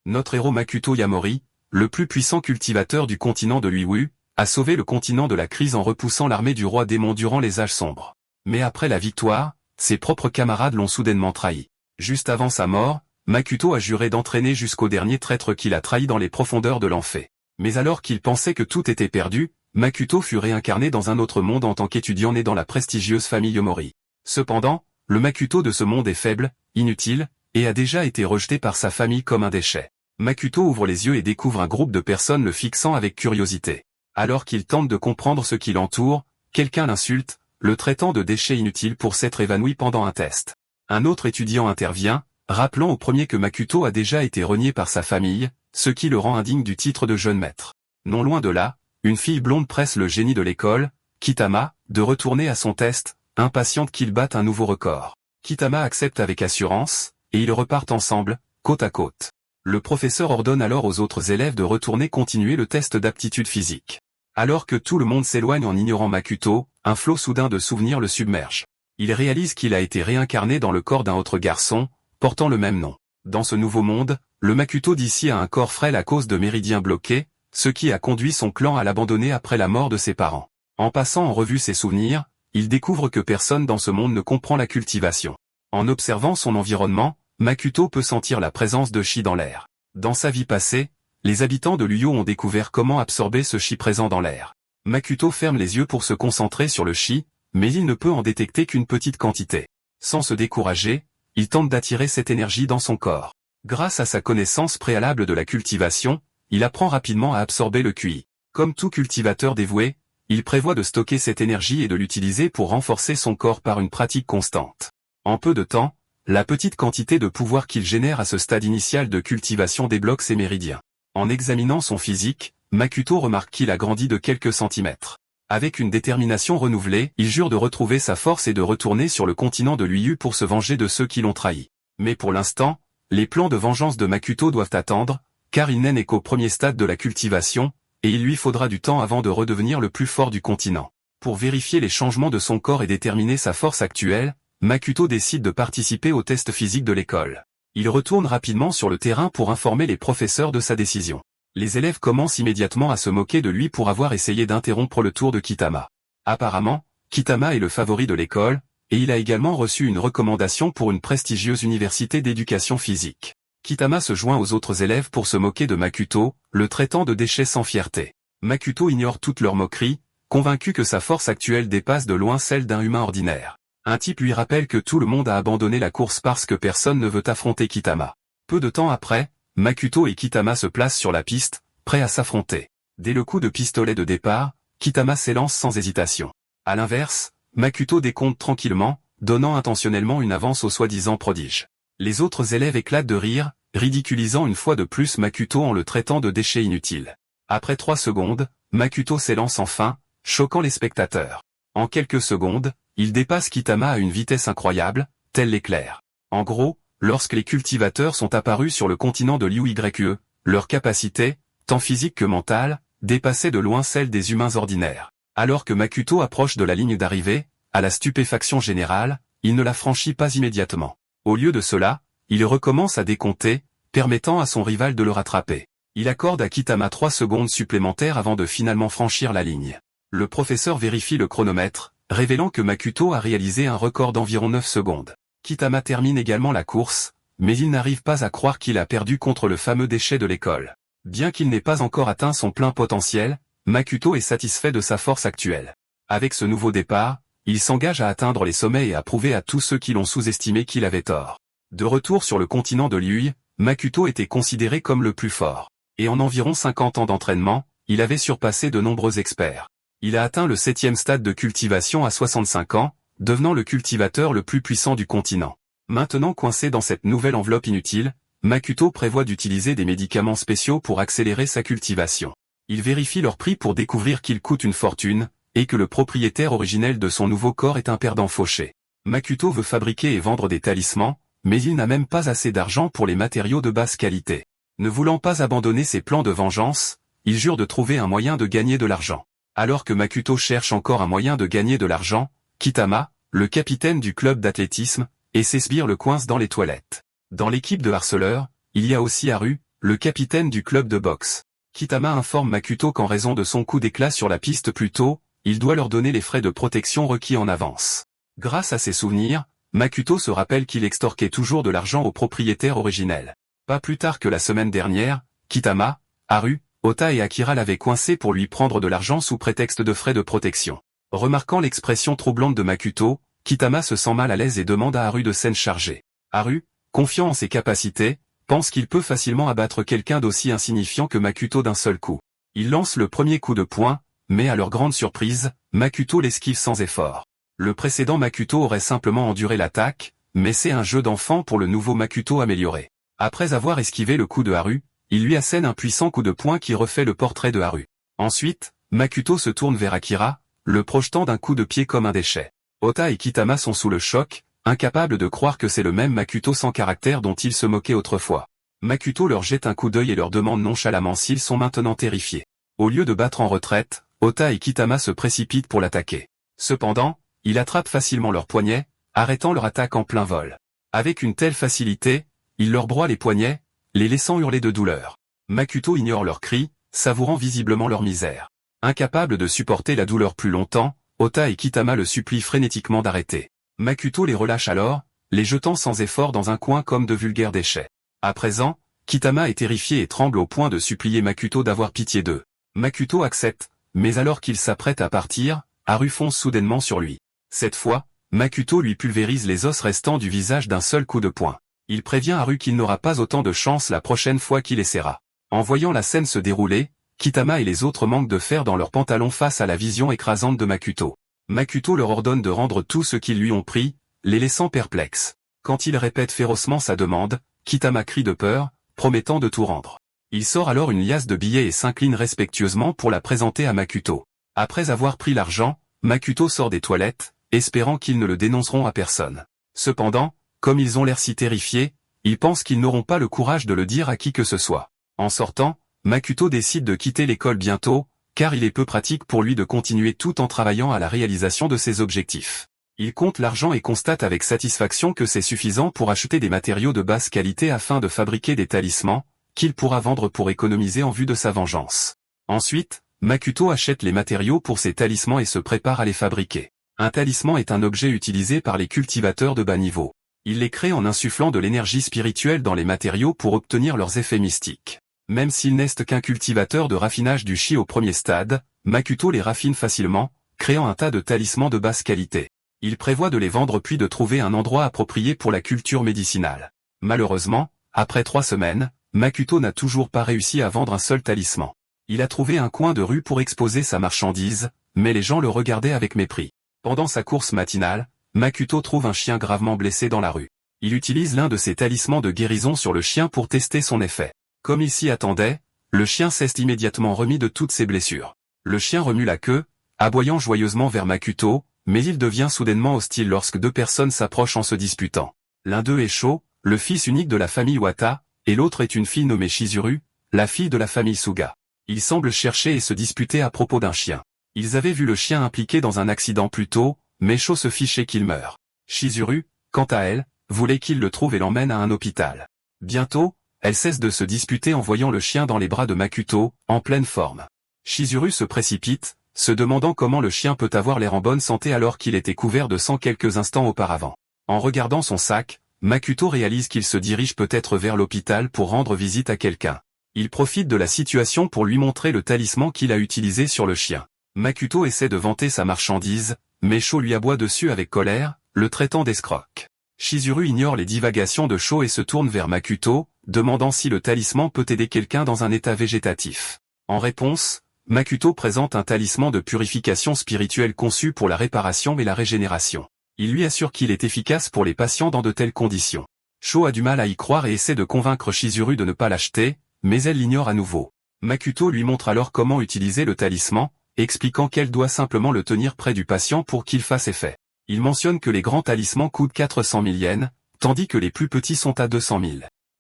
Notre héros Makuto Yamori, le plus puissant cultivateur du continent de l'Uiwu, a sauvé le continent de la crise en repoussant l'armée du roi démon durant les âges sombres. Mais après la victoire, ses propres camarades l'ont soudainement trahi. Juste avant sa mort, Makuto a juré d'entraîner jusqu'au dernier traître qu'il a trahi dans les profondeurs de l'enfer. Mais alors qu'il pensait que tout était perdu, Makuto fut réincarné dans un autre monde en tant qu'étudiant né dans la prestigieuse famille Yomori. Cependant, le Makuto de ce monde est faible, inutile, et a déjà été rejeté par sa famille comme un déchet. Makuto ouvre les yeux et découvre un groupe de personnes le fixant avec curiosité. Alors qu'il tente de comprendre ce qui l'entoure, quelqu'un l'insulte, le traitant de déchet inutile pour s'être évanoui pendant un test. Un autre étudiant intervient, rappelant au premier que Makuto a déjà été renié par sa famille, ce qui le rend indigne du titre de jeune maître. Non loin de là, une fille blonde presse le génie de l'école, Kitama, de retourner à son test, impatiente qu'il batte un nouveau record. Kitama accepte avec assurance, et ils repartent ensemble, côte à côte. Le professeur ordonne alors aux autres élèves de retourner continuer le test d'aptitude physique. Alors que tout le monde s'éloigne en ignorant Makuto, un flot soudain de souvenirs le submerge. Il réalise qu'il a été réincarné dans le corps d'un autre garçon, portant le même nom. Dans ce nouveau monde, le Makuto d'ici a un corps frêle à cause de méridiens bloqués, ce qui a conduit son clan à l'abandonner après la mort de ses parents. En passant en revue ses souvenirs, il découvre que personne dans ce monde ne comprend la cultivation. En observant son environnement, Makuto peut sentir la présence de chi dans l'air. Dans sa vie passée, les habitants de l'Uyo ont découvert comment absorber ce chi présent dans l'air. Makuto ferme les yeux pour se concentrer sur le chi, mais il ne peut en détecter qu'une petite quantité. Sans se décourager, il tente d'attirer cette énergie dans son corps. Grâce à sa connaissance préalable de la cultivation, il apprend rapidement à absorber le QI. Comme tout cultivateur dévoué, il prévoit de stocker cette énergie et de l'utiliser pour renforcer son corps par une pratique constante. En peu de temps, la petite quantité de pouvoir qu'il génère à ce stade initial de cultivation débloque ses méridiens. En examinant son physique, Makuto remarque qu'il a grandi de quelques centimètres. Avec une détermination renouvelée, il jure de retrouver sa force et de retourner sur le continent de l'Uiwu pour se venger de ceux qui l'ont trahi. Mais pour l'instant, les plans de vengeance de Makuto doivent attendre, car il n'est qu'au premier stade de la cultivation, et il lui faudra du temps avant de redevenir le plus fort du continent. Pour vérifier les changements de son corps et déterminer sa force actuelle, Makuto décide de participer au test physique de l'école. Il retourne rapidement sur le terrain pour informer les professeurs de sa décision. Les élèves commencent immédiatement à se moquer de lui pour avoir essayé d'interrompre le tour de Kitama. Apparemment, Kitama est le favori de l'école, et il a également reçu une recommandation pour une prestigieuse université d'éducation physique. Kitama se joint aux autres élèves pour se moquer de Makuto, le traitant de déchet sans fierté. Makuto ignore toutes leurs moqueries, convaincu que sa force actuelle dépasse de loin celle d'un humain ordinaire. Un type lui rappelle que tout le monde a abandonné la course parce que personne ne veut affronter Kitama. Peu de temps après, Makuto et Kitama se placent sur la piste, prêts à s'affronter. Dès le coup de pistolet de départ, Kitama s'élance sans hésitation. À l'inverse, Makuto décompte tranquillement, donnant intentionnellement une avance au soi-disant prodige. Les autres élèves éclatent de rire, ridiculisant une fois de plus Makuto en le traitant de déchet inutile. Après 3 secondes, Makuto s'élance enfin, choquant les spectateurs. En quelques secondes, il dépasse Kitama à une vitesse incroyable, tel l'éclair. En gros, lorsque les cultivateurs sont apparus sur le continent de l'Uiwu, leur capacité, tant physique que mentale, dépassait de loin celle des humains ordinaires. Alors que Makuto approche de la ligne d'arrivée, à la stupéfaction générale, il ne la franchit pas immédiatement. Au lieu de cela, il recommence à décompter, permettant à son rival de le rattraper. Il accorde à Kitama 3 secondes supplémentaires avant de finalement franchir la ligne. Le professeur vérifie le chronomètre, révélant que Makuto a réalisé un record d'environ 9 secondes. Kitama termine également la course, mais il n'arrive pas à croire qu'il a perdu contre le fameux déchet de l'école. Bien qu'il n'ait pas encore atteint son plein potentiel, Makuto est satisfait de sa force actuelle. Avec ce nouveau départ, il s'engage à atteindre les sommets et à prouver à tous ceux qui l'ont sous-estimé qu'il avait tort. De retour sur le continent de l'Uiwu, Makuto était considéré comme le plus fort. Et en environ 50 ans d'entraînement, il avait surpassé de nombreux experts. Il a atteint le 7e stade de cultivation à 65 ans, devenant le cultivateur le plus puissant du continent. Maintenant coincé dans cette nouvelle enveloppe inutile, Makuto prévoit d'utiliser des médicaments spéciaux pour accélérer sa cultivation. Il vérifie leur prix pour découvrir qu'ils coûtent une fortune, et que le propriétaire originel de son nouveau corps est un perdant fauché. Makuto veut fabriquer et vendre des talismans, mais il n'a même pas assez d'argent pour les matériaux de basse qualité. Ne voulant pas abandonner ses plans de vengeance, il jure de trouver un moyen de gagner de l'argent. Alors que Makuto cherche encore un moyen de gagner de l'argent, Kitama, le capitaine du club d'athlétisme, et ses sbires le coincent dans les toilettes. Dans l'équipe de harceleurs, il y a aussi Haru, le capitaine du club de boxe. Kitama informe Makuto qu'en raison de son coup d'éclat sur la piste plus tôt, il doit leur donner les frais de protection requis en avance. Grâce à ses souvenirs, Makuto se rappelle qu'il extorquait toujours de l'argent au propriétaire originel. Pas plus tard que la semaine dernière, Kitama, Haru, Ota et Akira l'avaient coincé pour lui prendre de l'argent sous prétexte de frais de protection. Remarquant l'expression troublante de Makuto, Kitama se sent mal à l'aise et demande à Haru de s'en charger. Haru, confiant en ses capacités, pense qu'il peut facilement abattre quelqu'un d'aussi insignifiant que Makuto d'un seul coup. Il lance le premier coup de poing, mais à leur grande surprise, Makuto l'esquive sans effort. Le précédent Makuto aurait simplement enduré l'attaque, mais c'est un jeu d'enfant pour le nouveau Makuto amélioré. Après avoir esquivé le coup de Haru, il lui assène un puissant coup de poing qui refait le portrait de Haru. Ensuite, Makuto se tourne vers Akira, le projetant d'un coup de pied comme un déchet. Ota et Kitama sont sous le choc, incapables de croire que c'est le même Makuto sans caractère dont ils se moquaient autrefois. Makuto leur jette un coup d'œil et leur demande nonchalamment s'ils sont maintenant terrifiés. Au lieu de battre en retraite, Ota et Kitama se précipitent pour l'attaquer. Cependant, il attrape facilement leurs poignets, arrêtant leur attaque en plein vol. Avec une telle facilité, il leur broie les poignets, les laissant hurler de douleur. Makuto ignore leurs cris, savourant visiblement leur misère. Incapable de supporter la douleur plus longtemps, Ota et Kitama le supplient frénétiquement d'arrêter. Makuto les relâche alors, les jetant sans effort dans un coin comme de vulgaires déchets. À présent, Kitama est terrifié et tremble au point de supplier Makuto d'avoir pitié d'eux. Makuto accepte, mais alors qu'il s'apprête à partir, Haru fonce soudainement sur lui. Cette fois, Makuto lui pulvérise les os restants du visage d'un seul coup de poing. Il prévient Haru qu'il n'aura pas autant de chance la prochaine fois qu'il essaiera. En voyant la scène se dérouler, Kitama et les autres manquent de fer dans leurs pantalons face à la vision écrasante de Makuto. Makuto leur ordonne de rendre tout ce qu'ils lui ont pris, les laissant perplexes. Quand il répète férocement sa demande, Kitama crie de peur, promettant de tout rendre. Il sort alors une liasse de billets et s'incline respectueusement pour la présenter à Makuto. Après avoir pris l'argent, Makuto sort des toilettes, espérant qu'ils ne le dénonceront à personne. Cependant, comme ils ont l'air si terrifiés, ils pensent qu'ils n'auront pas le courage de le dire à qui que ce soit. En sortant, Makuto décide de quitter l'école bientôt, car il est peu pratique pour lui de continuer tout en travaillant à la réalisation de ses objectifs. Il compte l'argent et constate avec satisfaction que c'est suffisant pour acheter des matériaux de basse qualité afin de fabriquer des talismans, qu'il pourra vendre pour économiser en vue de sa vengeance. Ensuite, Makuto achète les matériaux pour ses talismans et se prépare à les fabriquer. Un talisman est un objet utilisé par les cultivateurs de bas niveau. Il les crée en insufflant de l'énergie spirituelle dans les matériaux pour obtenir leurs effets mystiques. Même s'il n'est qu'un cultivateur de raffinage du chi au premier stade, Makuto les raffine facilement, créant un tas de talismans de basse qualité. Il prévoit de les vendre puis de trouver un endroit approprié pour la culture médicinale. Malheureusement, après 3 semaines, Makuto n'a toujours pas réussi à vendre un seul talisman. Il a trouvé un coin de rue pour exposer sa marchandise, mais les gens le regardaient avec mépris. Pendant sa course matinale, Makuto trouve un chien gravement blessé dans la rue. Il utilise l'un de ses talismans de guérison sur le chien pour tester son effet. Comme il s'y attendait, le chien s'est immédiatement remis de toutes ses blessures. Le chien remue la queue, aboyant joyeusement vers Makuto, mais il devient soudainement hostile lorsque 2 personnes s'approchent en se disputant. L'un d'eux est Sho, le fils unique de la famille Wata, et l'autre est une fille nommée Shizuru, la fille de la famille Suga. Ils semblent chercher et se disputer à propos d'un chien. Ils avaient vu le chien impliqué dans un accident plus tôt, mais Sho se fichait qu'il meure. Shizuru, quant à elle, voulait qu'il le trouve et l'emmène à un hôpital. Bientôt, elle cesse de se disputer en voyant le chien dans les bras de Makuto, en pleine forme. Shizuru se précipite, se demandant comment le chien peut avoir l'air en bonne santé alors qu'il était couvert de sang quelques instants auparavant. En regardant son sac, Makuto réalise qu'il se dirige peut-être vers l'hôpital pour rendre visite à quelqu'un. Il profite de la situation pour lui montrer le talisman qu'il a utilisé sur le chien. Makuto essaie de vanter sa marchandise, mais Sho lui aboie dessus avec colère, le traitant d'escroc. Shizuru ignore les divagations de Sho et se tourne vers Makuto, demandant si le talisman peut aider quelqu'un dans un état végétatif. En réponse, Makuto présente un talisman de purification spirituelle conçu pour la réparation et la régénération. Il lui assure qu'il est efficace pour les patients dans de telles conditions. Sho a du mal à y croire et essaie de convaincre Shizuru de ne pas l'acheter, mais elle l'ignore à nouveau. Makuto lui montre alors comment utiliser le talisman, expliquant qu'elle doit simplement le tenir près du patient pour qu'il fasse effet. Il mentionne que les grands talismans coûtent 400 000 yens, tandis que les plus petits sont à 200 000.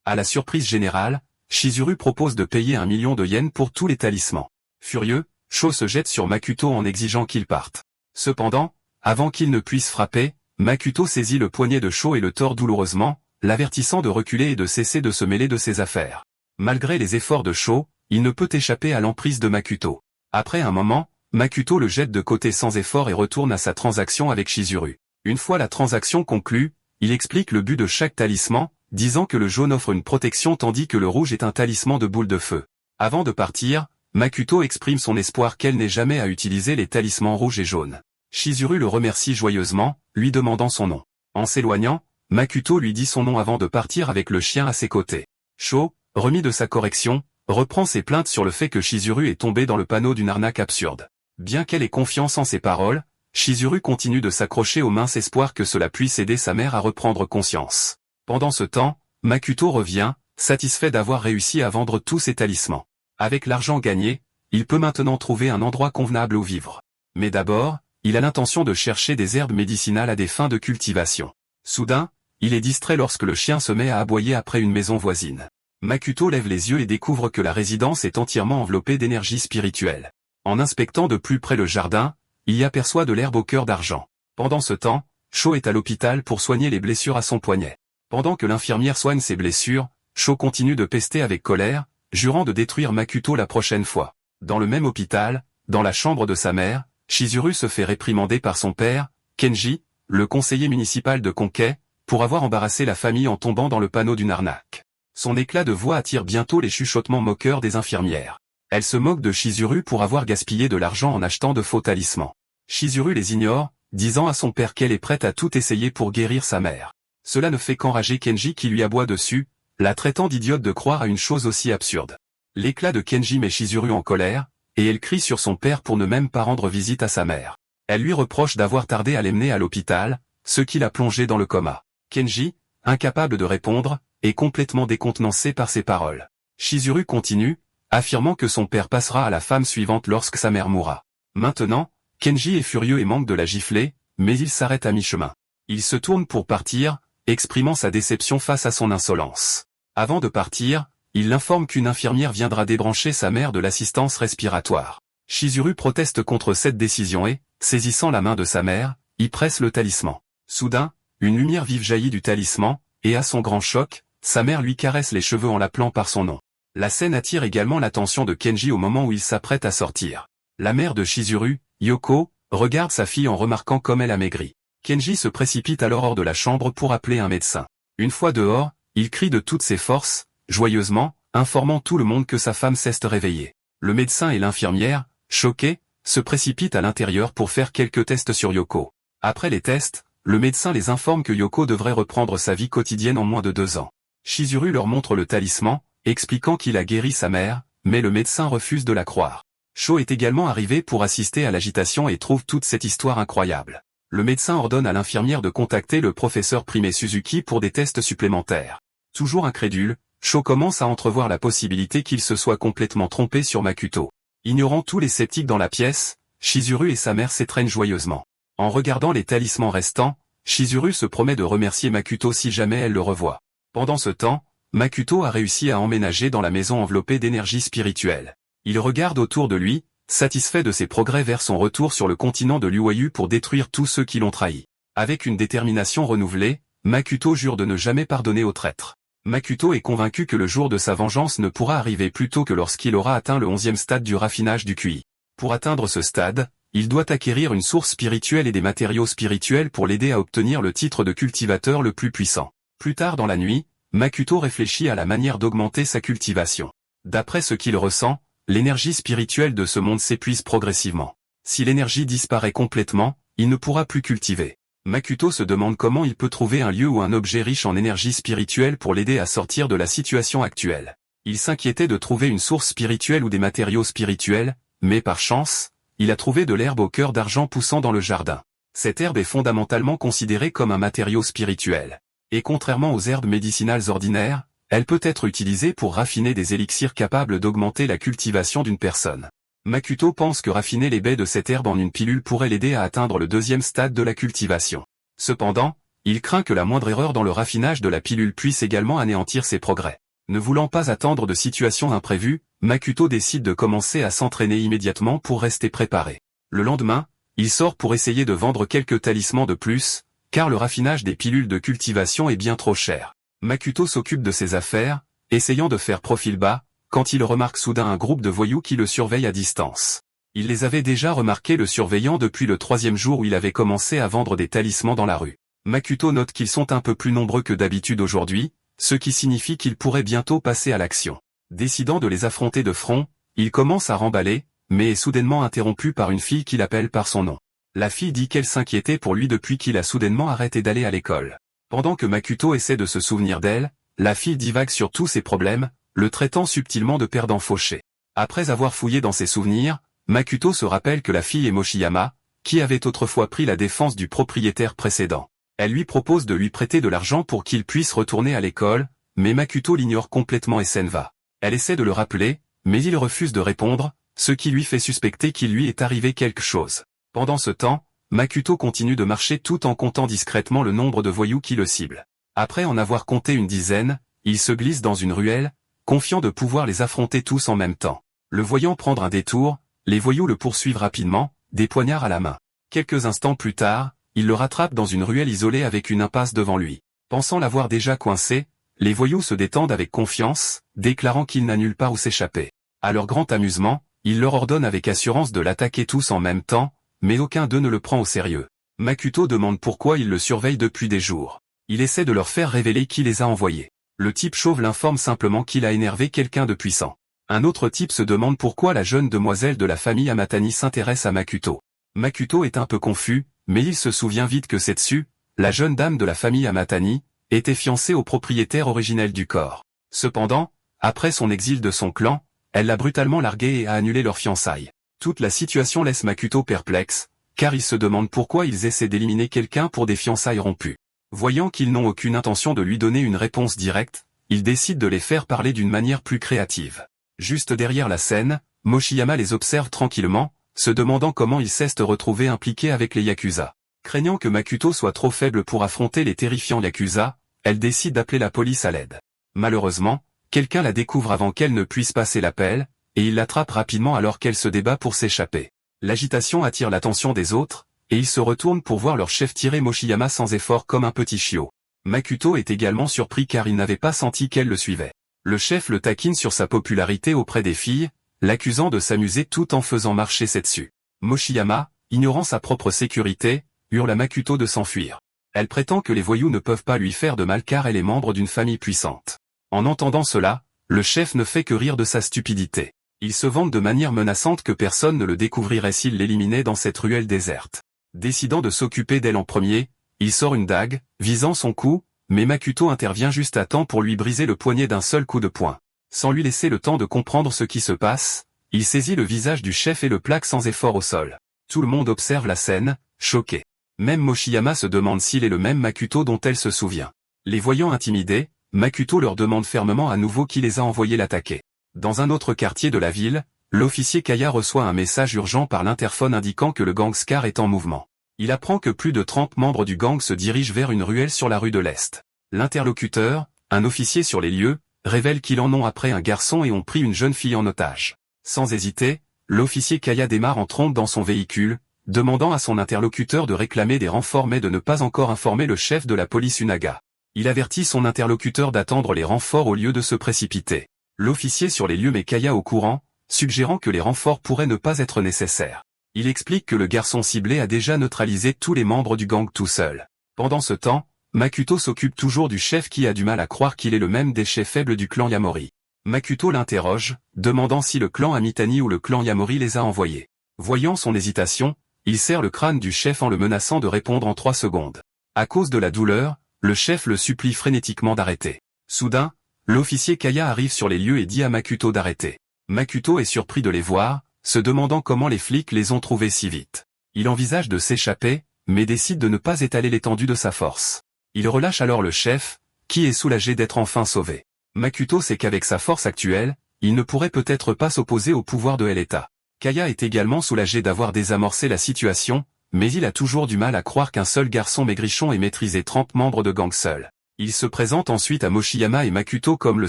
À la surprise générale, Shizuru propose de payer 1 million de yens pour tous les talismans. Furieux, Sho se jette sur Makuto en exigeant qu'il parte. Cependant, avant qu'il ne puisse frapper, Makuto saisit le poignet de Sho et le tord douloureusement, l'avertissant de reculer et de cesser de se mêler de ses affaires. Malgré les efforts de Sho, il ne peut échapper à l'emprise de Makuto. Après un moment, Makuto le jette de côté sans effort et retourne à sa transaction avec Chizuru. Une fois la transaction conclue, il explique le but de chaque talisman, disant que le jaune offre une protection tandis que le rouge est un talisman de boule de feu. Avant de partir, Makuto exprime son espoir qu'elle n'ait jamais à utiliser les talismans rouges et jaunes. Chizuru le remercie joyeusement, lui demandant son nom. En s'éloignant, Makuto lui dit son nom avant de partir avec le chien à ses côtés. Sho, remis de sa correction, reprend ses plaintes sur le fait que Chizuru est tombé dans le panneau d'une arnaque absurde. Bien qu'elle ait confiance en ses paroles, Chizuru continue de s'accrocher au mince espoir que cela puisse aider sa mère à reprendre conscience. Pendant ce temps, Makuto revient, satisfait d'avoir réussi à vendre tous ses talismans. Avec l'argent gagné, il peut maintenant trouver un endroit convenable où vivre. Mais d'abord, il a l'intention de chercher des herbes médicinales à des fins de cultivation. Soudain, il est distrait lorsque le chien se met à aboyer après une maison voisine. Makuto lève les yeux et découvre que la résidence est entièrement enveloppée d'énergie spirituelle. En inspectant de plus près le jardin, il y aperçoit de l'herbe au cœur d'argent. Pendant ce temps, Sho est à l'hôpital pour soigner les blessures à son poignet. Pendant que l'infirmière soigne ses blessures, Sho continue de pester avec colère, jurant de détruire Makuto la prochaine fois. Dans le même hôpital, dans la chambre de sa mère, Chizuru se fait réprimander par son père, Kenji, le conseiller municipal de Konkei, pour avoir embarrassé la famille en tombant dans le panneau d'une arnaque. Son éclat de voix attire bientôt les chuchotements moqueurs des infirmières. Elle se moque de Chizuru pour avoir gaspillé de l'argent en achetant de faux talismans. Chizuru les ignore, disant à son père qu'elle est prête à tout essayer pour guérir sa mère. Cela ne fait qu'enrager Kenji qui lui aboie dessus, la traitant d'idiote de croire à une chose aussi absurde. L'éclat de Kenji met Chizuru en colère, et elle crie sur son père pour ne même pas rendre visite à sa mère. Elle lui reproche d'avoir tardé à l'emmener à l'hôpital, ce qui l'a plongé dans le coma. Kenji, incapable de répondre, est complètement décontenancé par ses paroles. Chizuru continue, affirmant que son père passera à la femme suivante lorsque sa mère mourra. Maintenant, Kenji est furieux et manque de la gifler, mais il s'arrête à mi-chemin. Il se tourne pour partir, exprimant sa déception face à son insolence. Avant de partir, il l'informe qu'une infirmière viendra débrancher sa mère de l'assistance respiratoire. Chizuru proteste contre cette décision et, saisissant la main de sa mère, y presse le talisman. Soudain, une lumière vive jaillit du talisman, et à son grand choc, sa mère lui caresse les cheveux en l'appelant par son nom. La scène attire également l'attention de Kenji au moment où il s'apprête à sortir. La mère de Chizuru, Yoko, regarde sa fille en remarquant comme elle a maigri. Kenji se précipite alors hors de la chambre pour appeler un médecin. Une fois dehors, il crie de toutes ses forces, joyeusement, informant tout le monde que sa femme s'est réveillée. Le médecin et l'infirmière, choqués, se précipitent à l'intérieur pour faire quelques tests sur Yoko. Après les tests, le médecin les informe que Yoko devrait reprendre sa vie quotidienne en moins de 2 ans. Chizuru leur montre le talisman, expliquant qu'il a guéri sa mère, mais le médecin refuse de la croire. Sho est également arrivé pour assister à l'agitation et trouve toute cette histoire incroyable. Le médecin ordonne à l'infirmière de contacter le professeur Prime Suzuki pour des tests supplémentaires. Toujours incrédule, Sho commence à entrevoir la possibilité qu'il se soit complètement trompé sur Makuto. Ignorant tous les sceptiques dans la pièce, Chizuru et sa mère s'étreignent joyeusement. En regardant les talismans restants, Chizuru se promet de remercier Makuto si jamais elle le revoit. Pendant ce temps, Makuto a réussi à emménager dans la maison enveloppée d'énergie spirituelle. Il regarde autour de lui, satisfait de ses progrès vers son retour sur le continent de l'Uwayu pour détruire tous ceux qui l'ont trahi. Avec une détermination renouvelée, Makuto jure de ne jamais pardonner aux traîtres. Makuto est convaincu que le jour de sa vengeance ne pourra arriver plus tôt que lorsqu'il aura atteint le 11e stade du raffinage du QI. Pour atteindre ce stade, il doit acquérir une source spirituelle et des matériaux spirituels pour l'aider à obtenir le titre de cultivateur le plus puissant. Plus tard dans la nuit, Makuto réfléchit à la manière d'augmenter sa cultivation. D'après ce qu'il ressent, l'énergie spirituelle de ce monde s'épuise progressivement. Si l'énergie disparaît complètement, il ne pourra plus cultiver. Makuto se demande comment il peut trouver un lieu ou un objet riche en énergie spirituelle pour l'aider à sortir de la situation actuelle. Il s'inquiétait de trouver une source spirituelle ou des matériaux spirituels, mais par chance, il a trouvé de l'herbe au cœur d'argent poussant dans le jardin. Cette herbe est fondamentalement considérée comme un matériau spirituel. Et contrairement aux herbes médicinales ordinaires, elle peut être utilisée pour raffiner des élixirs capables d'augmenter la cultivation d'une personne. Makuto pense que raffiner les baies de cette herbe en une pilule pourrait l'aider à atteindre le 2e stade de la cultivation. Cependant, il craint que la moindre erreur dans le raffinage de la pilule puisse également anéantir ses progrès. Ne voulant pas attendre de situations imprévues, Makuto décide de commencer à s'entraîner immédiatement pour rester préparé. Le lendemain, il sort pour essayer de vendre quelques talismans de plus, car le raffinage des pilules de cultivation est bien trop cher. Makuto s'occupe de ses affaires, essayant de faire profil bas, quand il remarque soudain un groupe de voyous qui le surveille à distance. Il les avait déjà remarqués le surveillant depuis le 3e jour où il avait commencé à vendre des talismans dans la rue. Makuto note qu'ils sont un peu plus nombreux que d'habitude aujourd'hui, ce qui signifie qu'il pourrait bientôt passer à l'action. Décidant de les affronter de front, il commence à remballer, mais est soudainement interrompu par une fille qui l'appelle par son nom. La fille dit qu'elle s'inquiétait pour lui depuis qu'il a soudainement arrêté d'aller à l'école. Pendant que Makuto essaie de se souvenir d'elle, la fille divague sur tous ses problèmes, le traitant subtilement de perdant fauché. Après avoir fouillé dans ses souvenirs, Makuto se rappelle que la fille est Mochiyama, qui avait autrefois pris la défense du propriétaire précédent. Elle lui propose de lui prêter de l'argent pour qu'il puisse retourner à l'école, mais Makuto l'ignore complètement et s'en va. Elle essaie de le rappeler, mais il refuse de répondre, ce qui lui fait suspecter qu'il lui est arrivé quelque chose. Pendant ce temps, Makuto continue de marcher tout en comptant discrètement le nombre de voyous qui le ciblent. Après en avoir compté une dizaine, il se glisse dans une ruelle, confiant de pouvoir les affronter tous en même temps. Le voyant prendre un détour, les voyous le poursuivent rapidement, des poignards à la main. Quelques instants plus tard, il le rattrape dans une ruelle isolée avec une impasse devant lui. Pensant l'avoir déjà coincé, les voyous se détendent avec confiance, déclarant qu'il n'a nulle part où s'échapper. À leur grand amusement, il leur ordonne avec assurance de l'attaquer tous en même temps, mais aucun d'eux ne le prend au sérieux. Makuto demande pourquoi ils le surveillent depuis des jours. Il essaie de leur faire révéler qui les a envoyés. Le type chauve l'informe simplement qu'il a énervé quelqu'un de puissant. Un autre type se demande pourquoi la jeune demoiselle de la famille Amatani s'intéresse à Makuto. Makuto est un peu confus, mais il se souvient vite que Setsu, la jeune dame de la famille Amatani, était fiancée au propriétaire originel du corps. Cependant, après son exil de son clan, elle l'a brutalement largué et a annulé leur fiançailles. Toute la situation laisse Makuto perplexe, car il se demande pourquoi ils essaient d'éliminer quelqu'un pour des fiançailles rompues. Voyant qu'ils n'ont aucune intention de lui donner une réponse directe, il décide de les faire parler d'une manière plus créative. Juste derrière la scène, Mochiyama les observe tranquillement, se demandant comment ils cessent de retrouver impliqués avec les Yakuza. Craignant que Makuto soit trop faible pour affronter les terrifiants Yakuza, elle décide d'appeler la police à l'aide. Malheureusement, quelqu'un la découvre avant qu'elle ne puisse passer l'appel, et il l'attrape rapidement alors qu'elle se débat pour s'échapper. L'agitation attire l'attention des autres, et ils se retournent pour voir leur chef tirer Mochiyama sans effort comme un petit chiot. Makuto est également surpris car il n'avait pas senti qu'elle le suivait. Le chef le taquine sur sa popularité auprès des filles, l'accusant de s'amuser tout en faisant marcher Setsu. Mochiyama, ignorant sa propre sécurité, hurle à Makuto de s'enfuir. Elle prétend que les voyous ne peuvent pas lui faire de mal car elle est membre d'une famille puissante. En entendant cela, le chef ne fait que rire de sa stupidité. Il se vante de manière menaçante que personne ne le découvrirait s'il l'éliminait dans cette ruelle déserte. Décidant de s'occuper d'elle en premier, il sort une dague, visant son cou, mais Makuto intervient juste à temps pour lui briser le poignet d'un seul coup de poing. Sans lui laisser le temps de comprendre ce qui se passe, il saisit le visage du chef et le plaque sans effort au sol. Tout le monde observe la scène, choqué. Même Mochiyama se demande s'il est le même Makuto dont elle se souvient. Les voyant intimidés, Makuto leur demande fermement à nouveau qui les a envoyés l'attaquer. Dans un autre quartier de la ville, l'officier Kaya reçoit un message urgent par l'interphone indiquant que le gang Scar est en mouvement. Il apprend que plus de 30 membres du gang se dirigent vers une ruelle sur la rue de l'Est. L'interlocuteur, un officier sur les lieux, révèle qu'ils en ont après un garçon et ont pris une jeune fille en otage. Sans hésiter, l'officier Kaya démarre en trombe dans son véhicule, demandant à son interlocuteur de réclamer des renforts mais de ne pas encore informer le chef de la police Unaga. Il avertit son interlocuteur d'attendre les renforts au lieu de se précipiter. L'officier sur les lieux met Kaya au courant, suggérant que les renforts pourraient ne pas être nécessaires. Il explique que le garçon ciblé a déjà neutralisé tous les membres du gang tout seul. Pendant ce temps, Makuto s'occupe toujours du chef qui a du mal à croire qu'il est le même déchet faible du clan Yamori. Makuto l'interroge, demandant si le clan Amitani ou le clan Yamori les a envoyés. Voyant son hésitation, il serre le crâne du chef en le menaçant de répondre en 3 secondes. À cause de la douleur, le chef le supplie frénétiquement d'arrêter. Soudain, l'officier Kaya arrive sur les lieux et dit à Makuto d'arrêter. Makuto est surpris de les voir, se demandant comment les flics les ont trouvés si vite. Il envisage de s'échapper, mais décide de ne pas étaler l'étendue de sa force. Il relâche alors le chef, qui est soulagé d'être enfin sauvé. Makuto sait qu'avec sa force actuelle, il ne pourrait peut-être pas s'opposer au pouvoir de l'État. Kaya est également soulagé d'avoir désamorcé la situation, mais il a toujours du mal à croire qu'un seul garçon maigrichon ait maîtrisé 30 membres de gang seul. Il se présente ensuite à Mochiyama et Makuto comme le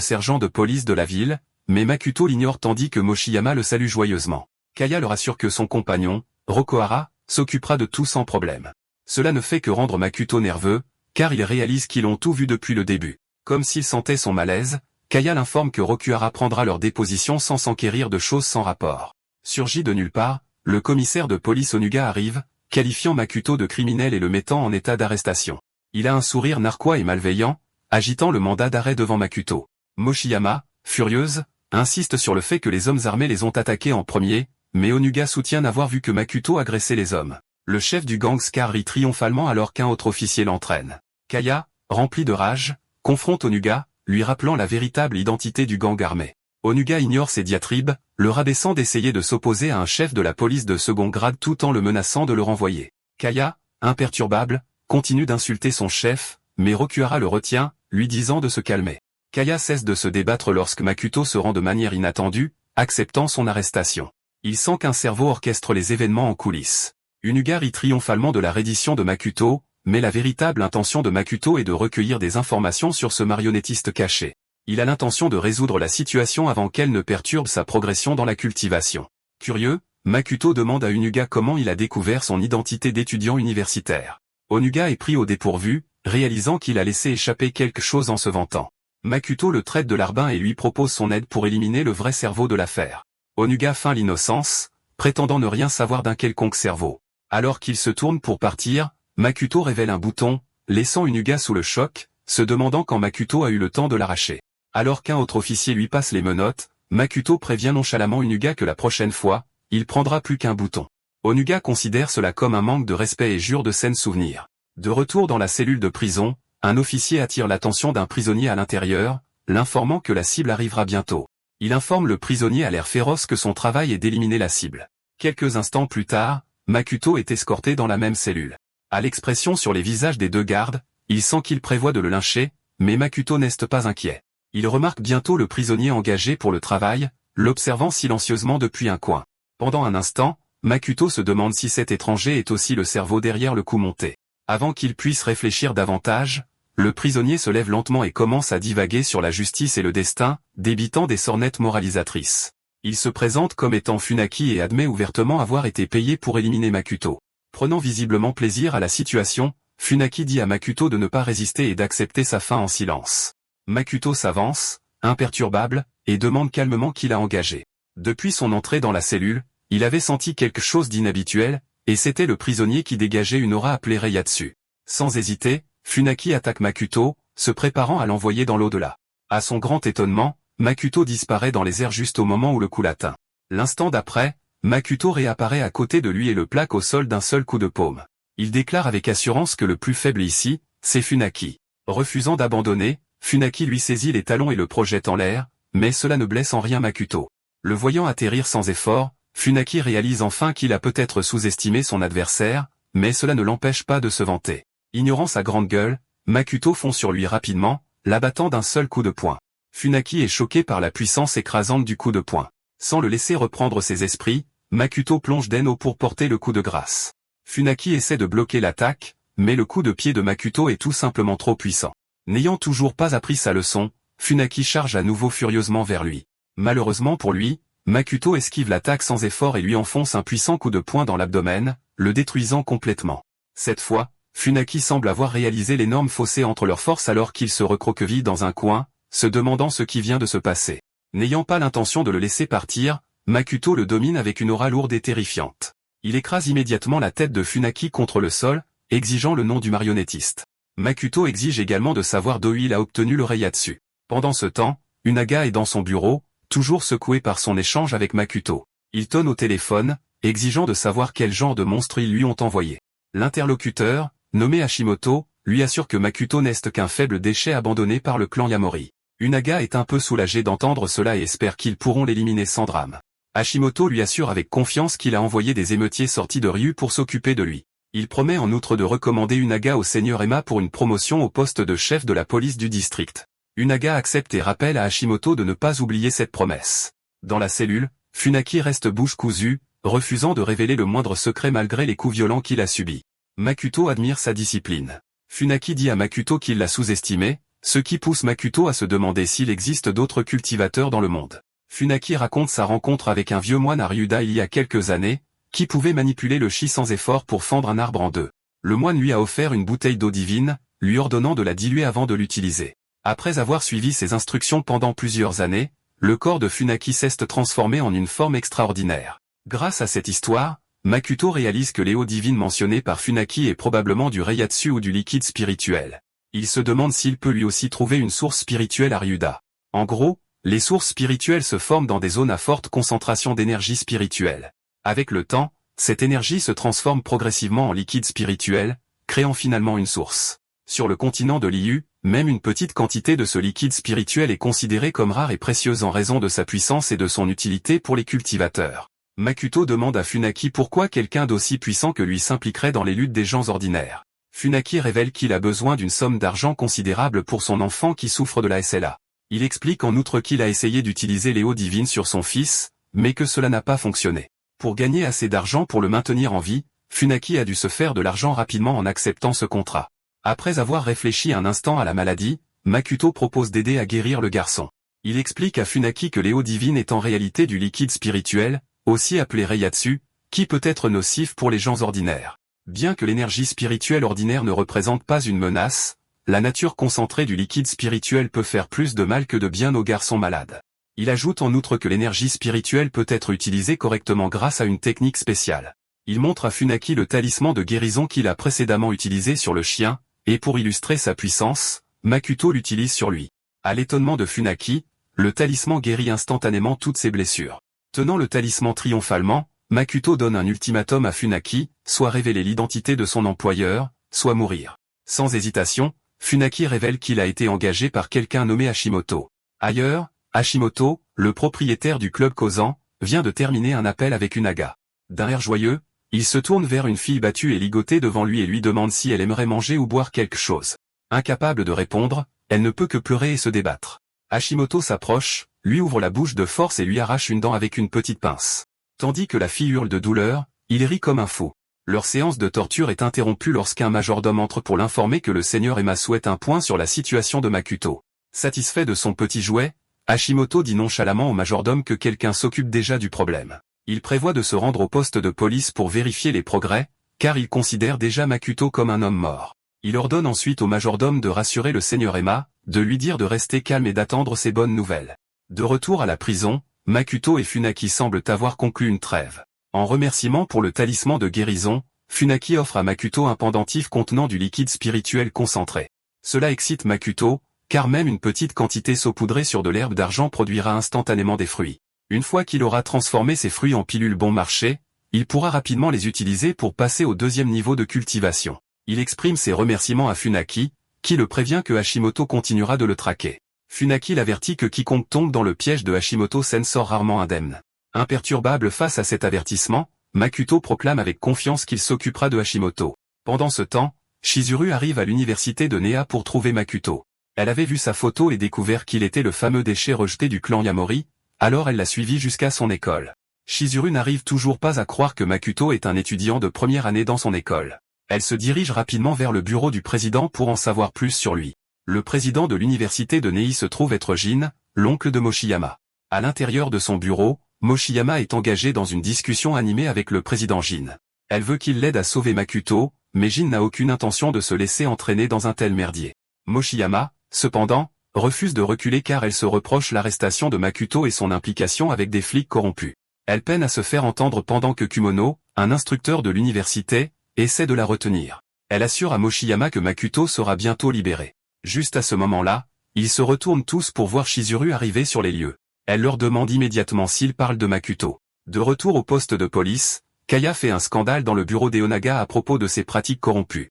sergent de police de la ville, mais Makuto l'ignore tandis que Mochiyama le salue joyeusement. Kaya le rassure que son compagnon, Rokohara, s'occupera de tout sans problème. Cela ne fait que rendre Makuto nerveux, car il réalise qu'ils ont tout vu depuis le début. Comme s'il sentait son malaise, Kaya l'informe que Rokuhara prendra leur déposition sans s'enquérir de choses sans rapport. Surgi de nulle part, le commissaire de police Onuga arrive, qualifiant Makuto de criminel et le mettant en état d'arrestation. Il a un sourire narquois et malveillant, agitant le mandat d'arrêt devant Makuto. Mochiyama, furieuse, insiste sur le fait que les hommes armés les ont attaqués en premier, mais Onuga soutient n'avoir vu que Makuto agresser les hommes. Le chef du gang Scar rit triomphalement alors qu'un autre officier l'entraîne. Kaya, rempli de rage, confronte Onuga, lui rappelant la véritable identité du gang armé. Onuga ignore ses diatribes, le rabaissant d'essayer de s'opposer à un chef de la police de second grade tout en le menaçant de le renvoyer. Kaya, imperturbable, continue d'insulter son chef, mais Rokuhara le retient, lui disant de se calmer. Kaya cesse de se débattre lorsque Makuto se rend de manière inattendue, acceptant son arrestation. Il sent qu'un cerveau orchestre les événements en coulisses. Onuga rit triomphalement de la reddition de Makuto, mais la véritable intention de Makuto est de recueillir des informations sur ce marionnettiste caché. Il a l'intention de résoudre la situation avant qu'elle ne perturbe sa progression dans la cultivation. Curieux, Makuto demande à Onuga comment il a découvert son identité d'étudiant universitaire. Onuga est pris au dépourvu, réalisant qu'il a laissé échapper quelque chose en se vantant. Makuto le traite de larbin et lui propose son aide pour éliminer le vrai cerveau de l'affaire. Onuga feint l'innocence, prétendant ne rien savoir d'un quelconque cerveau. Alors qu'il se tourne pour partir, Makuto révèle un bouton, laissant Onuga sous le choc, se demandant quand Makuto a eu le temps de l'arracher. Alors qu'un autre officier lui passe les menottes, Makuto prévient nonchalamment Onuga que la prochaine fois, il prendra plus qu'un bouton. Onuga considère cela comme un manque de respect et jure de saines souvenirs. De retour dans la cellule de prison, un officier attire l'attention d'un prisonnier à l'intérieur, l'informant que la cible arrivera bientôt. Il informe le prisonnier à l'air féroce que son travail est d'éliminer la cible. Quelques instants plus tard, Makuto est escorté dans la même cellule. À l'expression sur les visages des deux gardes, il sent qu'il prévoit de le lyncher, mais Makuto n'est pas inquiet. Il remarque bientôt le prisonnier engagé pour le travail, l'observant silencieusement depuis un coin. Pendant un instant, Makuto se demande si cet étranger est aussi le cerveau derrière le coup monté. Avant qu'il puisse réfléchir davantage, le prisonnier se lève lentement et commence à divaguer sur la justice et le destin, débitant des sornettes moralisatrices. Il se présente comme étant Funaki et admet ouvertement avoir été payé pour éliminer Makuto. Prenant visiblement plaisir à la situation, Funaki dit à Makuto de ne pas résister et d'accepter sa fin en silence. Makuto s'avance, imperturbable, et demande calmement qui l'a engagé. Depuis son entrée dans la cellule, il avait senti quelque chose d'inhabituel, et c'était le prisonnier qui dégageait une aura appelée Reiatsu. Sans hésiter, Funaki attaque Makuto, se préparant à l'envoyer dans l'au-delà. À son grand étonnement, Makuto disparaît dans les airs juste au moment où le coup l'atteint. L'instant d'après, Makuto réapparaît à côté de lui et le plaque au sol d'un seul coup de paume. Il déclare avec assurance que le plus faible ici, c'est Funaki. Refusant d'abandonner, Funaki lui saisit les talons et le projette en l'air, mais cela ne blesse en rien Makuto. Le voyant atterrir sans effort, Funaki réalise enfin qu'il a peut-être sous-estimé son adversaire, mais cela ne l'empêche pas de se vanter. Ignorant sa grande gueule, Makuto fond sur lui rapidement, l'abattant d'un seul coup de poing. Funaki est choqué par la puissance écrasante du coup de poing. Sans le laisser reprendre ses esprits, Makuto plonge d'Eno pour porter le coup de grâce. Funaki essaie de bloquer l'attaque, mais le coup de pied de Makuto est tout simplement trop puissant. N'ayant toujours pas appris sa leçon, Funaki charge à nouveau furieusement vers lui. Malheureusement pour lui, Makuto esquive l'attaque sans effort et lui enfonce un puissant coup de poing dans l'abdomen, le détruisant complètement. Cette fois, Funaki semble avoir réalisé l'énorme fossé entre leurs forces alors qu'il se recroqueville dans un coin, se demandant ce qui vient de se passer. N'ayant pas l'intention de le laisser partir, Makuto le domine avec une aura lourde et terrifiante. Il écrase immédiatement la tête de Funaki contre le sol, exigeant le nom du marionnettiste. Makuto exige également de savoir d'où il a obtenu le Reiatsu. Pendant ce temps, Unaga est dans son bureau, toujours secoué par son échange avec Makuto. Il tonne au téléphone, exigeant de savoir quel genre de monstres ils lui ont envoyé. L'interlocuteur, nommé Hashimoto, lui assure que Makuto n'est qu'un faible déchet abandonné par le clan Yamori. Unaga est un peu soulagé d'entendre cela et espère qu'ils pourront l'éliminer sans drame. Hashimoto lui assure avec confiance qu'il a envoyé des émeutiers sortis de Ryu pour s'occuper de lui. Il promet en outre de recommander Unaga au seigneur Emma pour une promotion au poste de chef de la police du district. Unaga accepte et rappelle à Hashimoto de ne pas oublier cette promesse. Dans la cellule, Funaki reste bouche cousue, refusant de révéler le moindre secret malgré les coups violents qu'il a subis. Makuto admire sa discipline. Funaki dit à Makuto qu'il l'a sous-estimé, ce qui pousse Makuto à se demander s'il existe d'autres cultivateurs dans le monde. Funaki raconte sa rencontre avec un vieux moine à Ryuda il y a quelques années, qui pouvait manipuler le chi sans effort pour fendre un arbre en deux. Le moine lui a offert une bouteille d'eau divine, lui ordonnant de la diluer avant de l'utiliser. Après avoir suivi ses instructions pendant plusieurs années, le corps de Funaki s'est transformé en une forme extraordinaire. Grâce à cette histoire, Makuto réalise que l'éau divine mentionnée par Funaki est probablement du Reiatsu ou du liquide spirituel. Il se demande s'il peut lui aussi trouver une source spirituelle à Ryuda. En gros, les sources spirituelles se forment dans des zones à forte concentration d'énergie spirituelle. Avec le temps, cette énergie se transforme progressivement en liquide spirituel, créant finalement une source. Sur le continent de Liu, même une petite quantité de ce liquide spirituel est considérée comme rare et précieuse en raison de sa puissance et de son utilité pour les cultivateurs. Makuto demande à Funaki pourquoi quelqu'un d'aussi puissant que lui s'impliquerait dans les luttes des gens ordinaires. Funaki révèle qu'il a besoin d'une somme d'argent considérable pour son enfant qui souffre de la SLA. Il explique en outre qu'il a essayé d'utiliser l'éau divine sur son fils, mais que cela n'a pas fonctionné. Pour gagner assez d'argent pour le maintenir en vie, Funaki a dû se faire de l'argent rapidement en acceptant ce contrat. Après avoir réfléchi un instant à la maladie, Makuto propose d'aider à guérir le garçon. Il explique à Funaki que l'éau divine est en réalité du liquide spirituel, aussi appelé Reiatsu, qui peut être nocif pour les gens ordinaires. Bien que l'énergie spirituelle ordinaire ne représente pas une menace, la nature concentrée du liquide spirituel peut faire plus de mal que de bien aux garçons malades. Il ajoute en outre que l'énergie spirituelle peut être utilisée correctement grâce à une technique spéciale. Il montre à Funaki le talisman de guérison qu'il a précédemment utilisé sur le chien, et pour illustrer sa puissance, Makuto l'utilise sur lui. À l'étonnement de Funaki, le talisman guérit instantanément toutes ses blessures. Tenant le talisman triomphalement, Makuto donne un ultimatum à Funaki, soit révéler l'identité de son employeur, soit mourir. Sans hésitation, Funaki révèle qu'il a été engagé par quelqu'un nommé Hashimoto. Ailleurs, Hashimoto, le propriétaire du club Kozan, vient de terminer un appel avec Unaga. D'un air joyeux, il se tourne vers une fille battue et ligotée devant lui et lui demande si elle aimerait manger ou boire quelque chose. Incapable de répondre, elle ne peut que pleurer et se débattre. Hashimoto s'approche, lui ouvre la bouche de force et lui arrache une dent avec une petite pince. Tandis que la fille hurle de douleur, il rit comme un fou. Leur séance de torture est interrompue lorsqu'un majordome entre pour l'informer que le seigneur Emma souhaite un point sur la situation de Makuto. Satisfait de son petit jouet, Hashimoto dit nonchalamment au majordome que quelqu'un s'occupe déjà du problème. Il prévoit de se rendre au poste de police pour vérifier les progrès, car il considère déjà Makuto comme un homme mort. Il ordonne ensuite au majordome de rassurer le seigneur Emma, de lui dire de rester calme et d'attendre ses bonnes nouvelles. De retour à la prison, Makuto et Funaki semblent avoir conclu une trêve. En remerciement pour le talisman de guérison, Funaki offre à Makuto un pendentif contenant du liquide spirituel concentré. Cela excite Makuto, car même une petite quantité saupoudrée sur de l'herbe d'argent produira instantanément des fruits. Une fois qu'il aura transformé ces fruits en pilules bon marché, il pourra rapidement les utiliser pour passer au deuxième niveau de cultivation. Il exprime ses remerciements à Funaki, qui le prévient que Hashimoto continuera de le traquer. Funaki l'avertit que quiconque tombe dans le piège de Hashimoto s'en sort rarement indemne. Imperturbable face à cet avertissement, Makuto proclame avec confiance qu'il s'occupera de Hashimoto. Pendant ce temps, Chizuru arrive à l'université de Nea pour trouver Makuto. Elle avait vu sa photo et découvert qu'il était le fameux déchet rejeté du clan Yamori, alors elle l'a suivi jusqu'à son école. Chizuru n'arrive toujours pas à croire que Makuto est un étudiant de première année dans son école. Elle se dirige rapidement vers le bureau du président pour en savoir plus sur lui. Le président de l'université de Nei se trouve être Jin, l'oncle de Mochiyama. À l'intérieur de son bureau, Mochiyama est engagé dans une discussion animée avec le président Jin. Elle veut qu'il l'aide à sauver Makuto, mais Jin n'a aucune intention de se laisser entraîner dans un tel merdier. Mochiyama, cependant, refuse de reculer car elle se reproche l'arrestation de Makuto et son implication avec des flics corrompus. Elle peine à se faire entendre pendant que Kumono, un instructeur de l'université, essaie de la retenir. Elle assure à Mochiyama que Makuto sera bientôt libéré. Juste à ce moment-là, ils se retournent tous pour voir Chizuru arriver sur les lieux. Elle leur demande immédiatement s'ils parlent de Makuto. De retour au poste de police, Kaya fait un scandale dans le bureau d'Eonaga à propos de ses pratiques corrompues.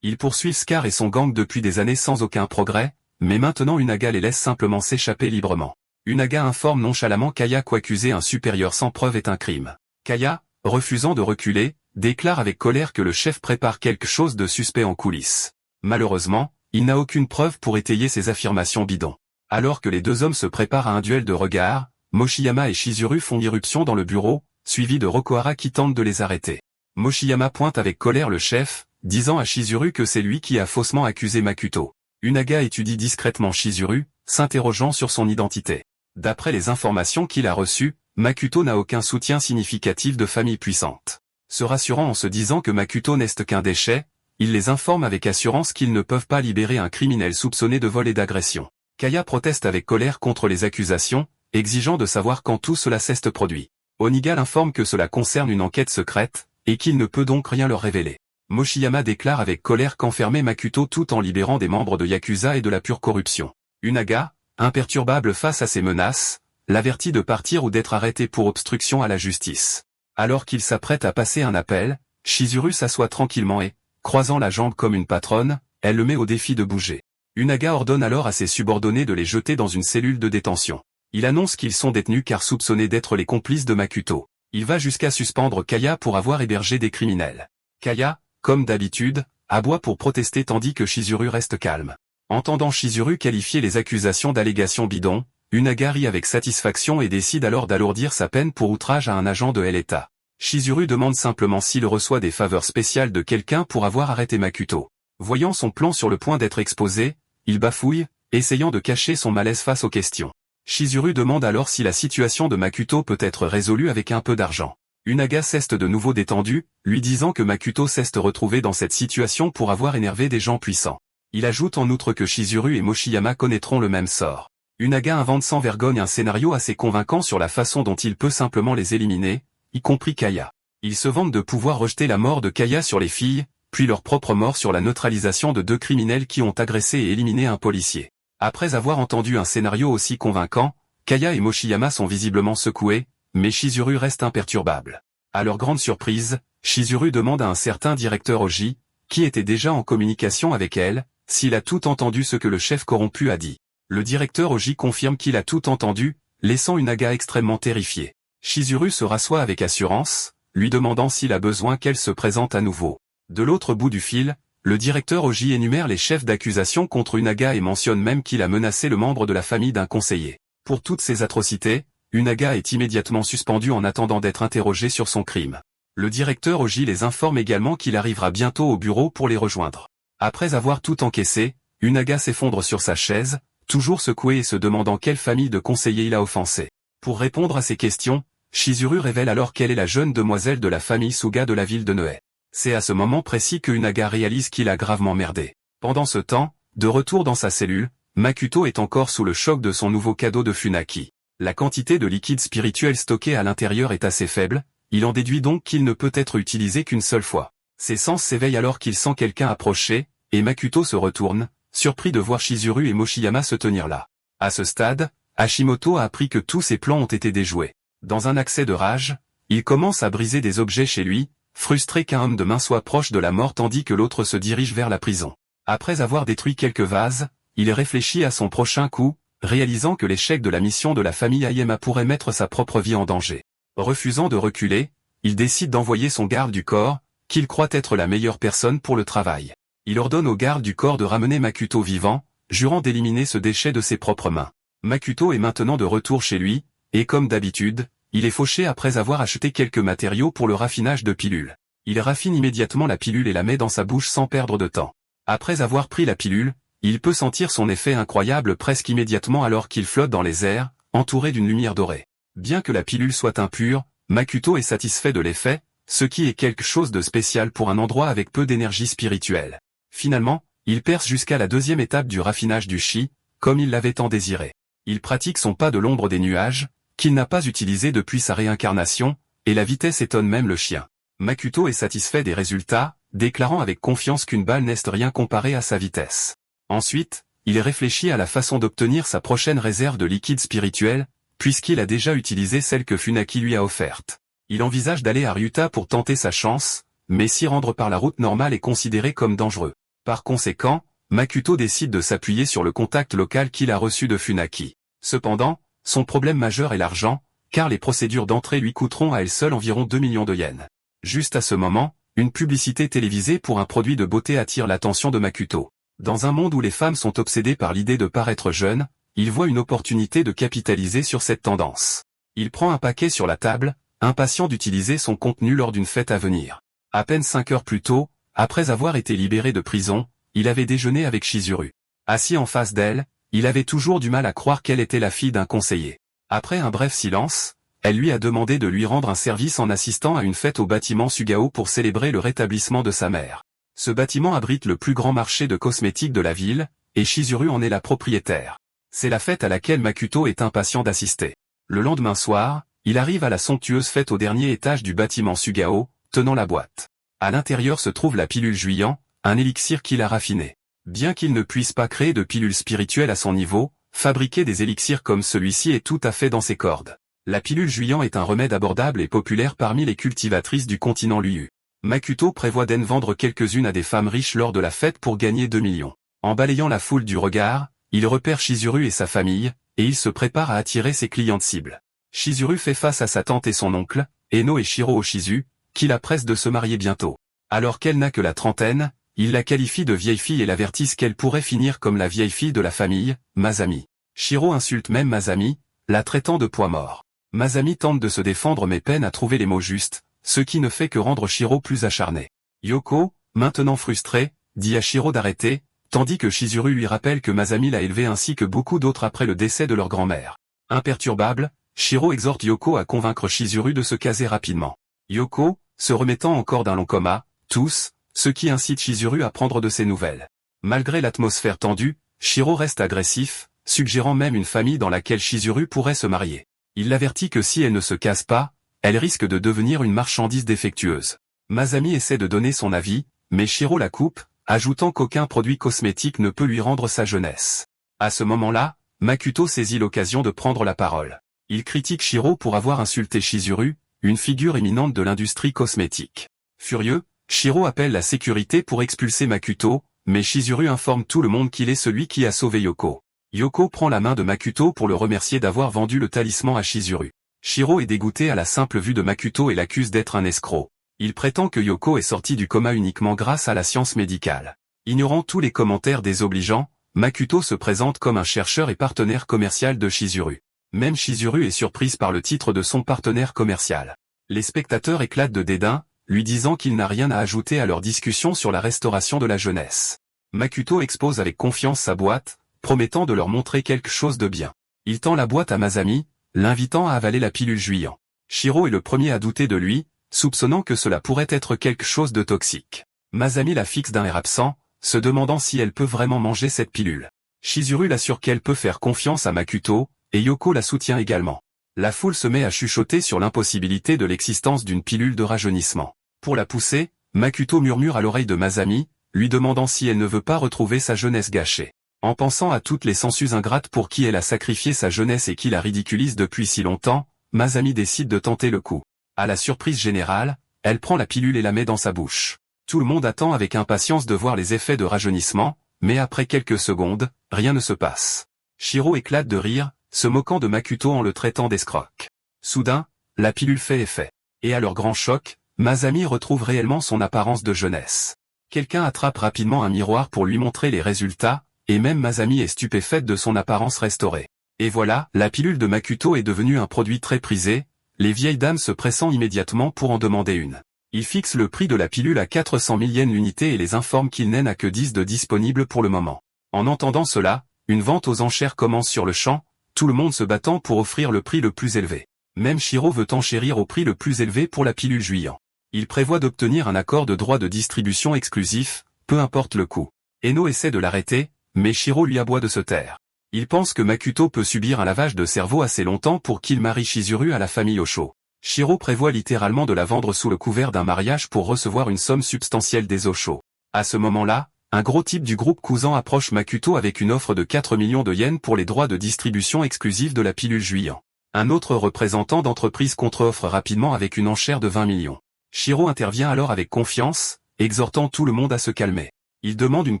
Ils poursuivent Scar et son gang depuis des années sans aucun progrès, mais maintenant Unaga les laisse simplement s'échapper librement. Unaga informe nonchalamment Kaya qu'accuser un supérieur sans preuve est un crime. Kaya, refusant de reculer, déclare avec colère que le chef prépare quelque chose de suspect en coulisses. Malheureusement, il n'a aucune preuve pour étayer ses affirmations bidons. Alors que les deux hommes se préparent à un duel de regards, Mochiyama et Chizuru font irruption dans le bureau, suivis de Rokohara qui tente de les arrêter. Mochiyama pointe avec colère le chef, disant à Chizuru que c'est lui qui a faussement accusé Makuto. Unaga étudie discrètement Chizuru, s'interrogeant sur son identité. D'après les informations qu'il a reçues, Makuto n'a aucun soutien significatif de famille puissante. Se rassurant en se disant que Makuto n'est qu'un déchet, il les informe avec assurance qu'ils ne peuvent pas libérer un criminel soupçonné de vol et d'agression. Kaya proteste avec colère contre les accusations, exigeant de savoir quand tout cela s'est produit. Oniga l'informe que cela concerne une enquête secrète, et qu'il ne peut donc rien leur révéler. Mochiyama déclare avec colère qu'enfermer Makuto tout en libérant des membres de Yakuza est de la pure corruption. Unaga, imperturbable face à ces menaces, l'avertit de partir ou d'être arrêté pour obstruction à la justice. Alors qu'il s'apprête à passer un appel, Chizuru s'assoit tranquillement et, croisant la jambe comme une patronne, elle le met au défi de bouger. Unaga ordonne alors à ses subordonnés de les jeter dans une cellule de détention. Il annonce qu'ils sont détenus car soupçonnés d'être les complices de Makuto. Il va jusqu'à suspendre Kaya pour avoir hébergé des criminels. Kaya, comme d'habitude, aboie pour protester tandis que Chizuru reste calme. Entendant Chizuru qualifier les accusations d'allégations bidons, Unaga rit avec satisfaction et décide alors d'alourdir sa peine pour outrage à un agent de l'État. Chizuru demande simplement s'il reçoit des faveurs spéciales de quelqu'un pour avoir arrêté Makuto. Voyant son plan sur le point d'être exposé, il bafouille, essayant de cacher son malaise face aux questions. Chizuru demande alors si la situation de Makuto peut être résolue avec un peu d'argent. Unaga s'est de nouveau détendu, lui disant que Makuto s'est retrouvé dans cette situation pour avoir énervé des gens puissants. Il ajoute en outre que Chizuru et Mochiyama connaîtront le même sort. Unaga invente sans vergogne un scénario assez convaincant sur la façon dont il peut simplement les éliminer, y compris Kaya. Il se vante de pouvoir rejeter la mort de Kaya sur les filles, puis leur propre mort sur la neutralisation de 2 criminels qui ont agressé et éliminé un policier. Après avoir entendu un scénario aussi convaincant, Kaya et Mochiyama sont visiblement secoués, mais Chizuru reste imperturbable. À leur grande surprise, Chizuru demande à un certain directeur Oji, qui était déjà en communication avec elle, s'il a tout entendu ce que le chef corrompu a dit. Le directeur Oji confirme qu'il a tout entendu, laissant Unaga extrêmement terrifié. Chizuru se rassoit avec assurance, lui demandant s'il a besoin qu'elle se présente à nouveau. De l'autre bout du fil, le directeur Oji énumère les chefs d'accusation contre Unaga et mentionne même qu'il a menacé le membre de la famille d'un conseiller. Pour toutes ces atrocités, Unaga est immédiatement suspendu en attendant d'être interrogé sur son crime. Le directeur Oji les informe également qu'il arrivera bientôt au bureau pour les rejoindre. Après avoir tout encaissé, Unaga s'effondre sur sa chaise, toujours secoué et se demandant quelle famille de conseillers il a offensé. Pour répondre à ces questions, Chizuru révèle alors qu'elle est la jeune demoiselle de la famille Suga de la ville de Noé. C'est à ce moment précis que Unaga réalise qu'il a gravement merdé. Pendant ce temps, de retour dans sa cellule, Makuto est encore sous le choc de son nouveau cadeau de Funaki. La quantité de liquide spirituel stocké à l'intérieur est assez faible, il en déduit donc qu'il ne peut être utilisé qu'une seule fois. Ses sens s'éveillent alors qu'il sent quelqu'un approcher, et Makuto se retourne, surpris de voir Chizuru et Mochiyama se tenir là. À ce stade, Hashimoto a appris que tous ses plans ont été déjoués. Dans un accès de rage, il commence à briser des objets chez lui, frustré qu'un homme de main soit proche de la mort tandis que l'autre se dirige vers la prison. Après avoir détruit quelques vases, il réfléchit à son prochain coup, réalisant que l'échec de la mission de la famille Ayema pourrait mettre sa propre vie en danger. Refusant de reculer, il décide d'envoyer son garde du corps, qu'il croit être la meilleure personne pour le travail. Il ordonne au garde du corps de ramener Makuto vivant, jurant d'éliminer ce déchet de ses propres mains. Makuto est maintenant de retour chez lui, et comme d'habitude, il est fauché après avoir acheté quelques matériaux pour le raffinage de pilules. Il raffine immédiatement la pilule et la met dans sa bouche sans perdre de temps. Après avoir pris la pilule, il peut sentir son effet incroyable presque immédiatement alors qu'il flotte dans les airs, entouré d'une lumière dorée. Bien que la pilule soit impure, Makuto est satisfait de l'effet, ce qui est quelque chose de spécial pour un endroit avec peu d'énergie spirituelle. Finalement, il perce jusqu'à la 2e étape du raffinage du chi, comme il l'avait tant désiré. Il pratique son pas de l'ombre des nuages, qu'il n'a pas utilisé depuis sa réincarnation, et la vitesse étonne même le chien. Makuto est satisfait des résultats, déclarant avec confiance qu'une balle n'est rien comparé à sa vitesse. Ensuite, il réfléchit à la façon d'obtenir sa prochaine réserve de liquide spirituel, puisqu'il a déjà utilisé celle que Funaki lui a offerte. Il envisage d'aller à Ryuta pour tenter sa chance, mais s'y rendre par la route normale est considéré comme dangereux. Par conséquent, Makuto décide de s'appuyer sur le contact local qu'il a reçu de Funaki. Cependant, son problème majeur est l'argent, car les procédures d'entrée lui coûteront à elles seules environ 2 millions de yens. Juste à ce moment, une publicité télévisée pour un produit de beauté attire l'attention de Makuto. Dans un monde où les femmes sont obsédées par l'idée de paraître jeunes, il voit une opportunité de capitaliser sur cette tendance. Il prend un paquet sur la table, impatient d'utiliser son contenu lors d'une fête à venir. À peine 5 heures plus tôt, après avoir été libéré de prison, il avait déjeuné avec Chizuru. Assis en face d'elle, il avait toujours du mal à croire qu'elle était la fille d'un conseiller. Après un bref silence, elle lui a demandé de lui rendre un service en assistant à une fête au bâtiment Sugao pour célébrer le rétablissement de sa mère. Ce bâtiment abrite le plus grand marché de cosmétiques de la ville, et Chizuru en est la propriétaire. C'est la fête à laquelle Makuto est impatient d'assister. Le lendemain soir, il arrive à la somptueuse fête au dernier étage du bâtiment Sugao, tenant la boîte. À l'intérieur se trouve la pilule Juyan, un élixir qu'il a raffiné. Bien qu'il ne puisse pas créer de pilules spirituelles à son niveau, fabriquer des élixirs comme celui-ci est tout à fait dans ses cordes. La pilule Juyan est un remède abordable et populaire parmi les cultivatrices du continent Luyu. Makuto prévoit d'en vendre quelques-unes à des femmes riches lors de la fête pour gagner 2 millions. En balayant la foule du regard, il repère Chizuru et sa famille, et il se prépare à attirer ses clientes cibles. Chizuru fait face à sa tante et son oncle, Eno et Shiro Oshizu, qui la pressent de se marier bientôt. Alors qu'elle n'a que la trentaine, ils la qualifient de vieille fille et l'avertissent qu'elle pourrait finir comme la vieille fille de la famille, Masami. Shiro insulte même Masami, la traitant de poids mort. Masami tente de se défendre mais peine à trouver les mots justes, ce qui ne fait que rendre Shiro plus acharné. Yoko, maintenant frustrée, dit à Shiro d'arrêter, tandis que Chizuru lui rappelle que Masami l'a élevé ainsi que beaucoup d'autres après le décès de leur grand-mère. Imperturbable, Shiro exhorte Yoko à convaincre Chizuru de se caser rapidement. Yoko, se remettant encore d'un long coma, tousse, ce qui incite Chizuru à prendre de ses nouvelles. Malgré l'atmosphère tendue, Shiro reste agressif, suggérant même une famille dans laquelle Chizuru pourrait se marier. Il l'avertit que si elle ne se case pas, elle risque de devenir une marchandise défectueuse. Masami essaie de donner son avis, mais Shiro la coupe, ajoutant qu'aucun produit cosmétique ne peut lui rendre sa jeunesse. À ce moment-là, Makuto saisit l'occasion de prendre la parole. Il critique Shiro pour avoir insulté Chizuru, une figure éminente de l'industrie cosmétique. Furieux, Shiro appelle la sécurité pour expulser Makuto, mais Chizuru informe tout le monde qu'il est celui qui a sauvé Yoko. Yoko prend la main de Makuto pour le remercier d'avoir vendu le talisman à Chizuru. Shiro est dégoûté à la simple vue de Makuto et l'accuse d'être un escroc. Il prétend que Yoko est sortie du coma uniquement grâce à la science médicale. Ignorant tous les commentaires désobligeants, Makuto se présente comme un chercheur et partenaire commercial de Chizuru. Même Chizuru est surprise par le titre de son partenaire commercial. Les spectateurs éclatent de dédain, lui disant qu'il n'a rien à ajouter à leur discussion sur la restauration de la jeunesse. Makuto expose avec confiance sa boîte, promettant de leur montrer quelque chose de bien. Il tend la boîte à Masami, l'invitant à avaler la pilule Juyan. Shiro est le premier à douter de lui, soupçonnant que cela pourrait être quelque chose de toxique. Masami la fixe d'un air absent, se demandant si elle peut vraiment manger cette pilule. Chizuru l'assure qu'elle peut faire confiance à Makuto, et Yoko la soutient également. La foule se met à chuchoter sur l'impossibilité de l'existence d'une pilule de rajeunissement. Pour la pousser, Makuto murmure à l'oreille de Masami, lui demandant si elle ne veut pas retrouver sa jeunesse gâchée. En pensant à toutes les sangsues ingrates pour qui elle a sacrifié sa jeunesse et qui la ridiculise depuis si longtemps, Masami décide de tenter le coup. À la surprise générale, elle prend la pilule et la met dans sa bouche. Tout le monde attend avec impatience de voir les effets de rajeunissement, mais après quelques secondes, rien ne se passe. Shiro éclate de rire, se moquant de Makuto en le traitant d'escroc. Soudain, la pilule fait effet. Et à leur grand choc, Masami retrouve réellement son apparence de jeunesse. Quelqu'un attrape rapidement un miroir pour lui montrer les résultats, et même Masami est stupéfaite de son apparence restaurée. Et voilà, la pilule de Makuto est devenue un produit très prisé, les vieilles dames se pressant immédiatement pour en demander une. Il fixe le prix de la pilule à 400 000 yens l'unité et les informe qu'il n'en a que 10 de disponibles pour le moment. En entendant cela, une vente aux enchères commence sur le champ, tout le monde se battant pour offrir le prix le plus élevé. Même Shiro veut enchérir au prix le plus élevé pour la pilule Juyan. Il prévoit d'obtenir un accord de droit de distribution exclusif, peu importe le coût. Eno essaie de l'arrêter, mais Shiro lui aboie de se taire. Il pense que Makuto peut subir un lavage de cerveau assez longtemps pour qu'il marie Chizuru à la famille Osho. Shiro prévoit littéralement de la vendre sous le couvert d'un mariage pour recevoir une somme substantielle des Osho. À ce moment-là, un gros type du groupe Kuzan approche Makuto avec une offre de 4 millions de yens pour les droits de distribution exclusifs de la pilule Juyan. Un autre représentant d'entreprise contre-offre rapidement avec une enchère de 20 millions. Shiro intervient alors avec confiance, exhortant tout le monde à se calmer. Il demande une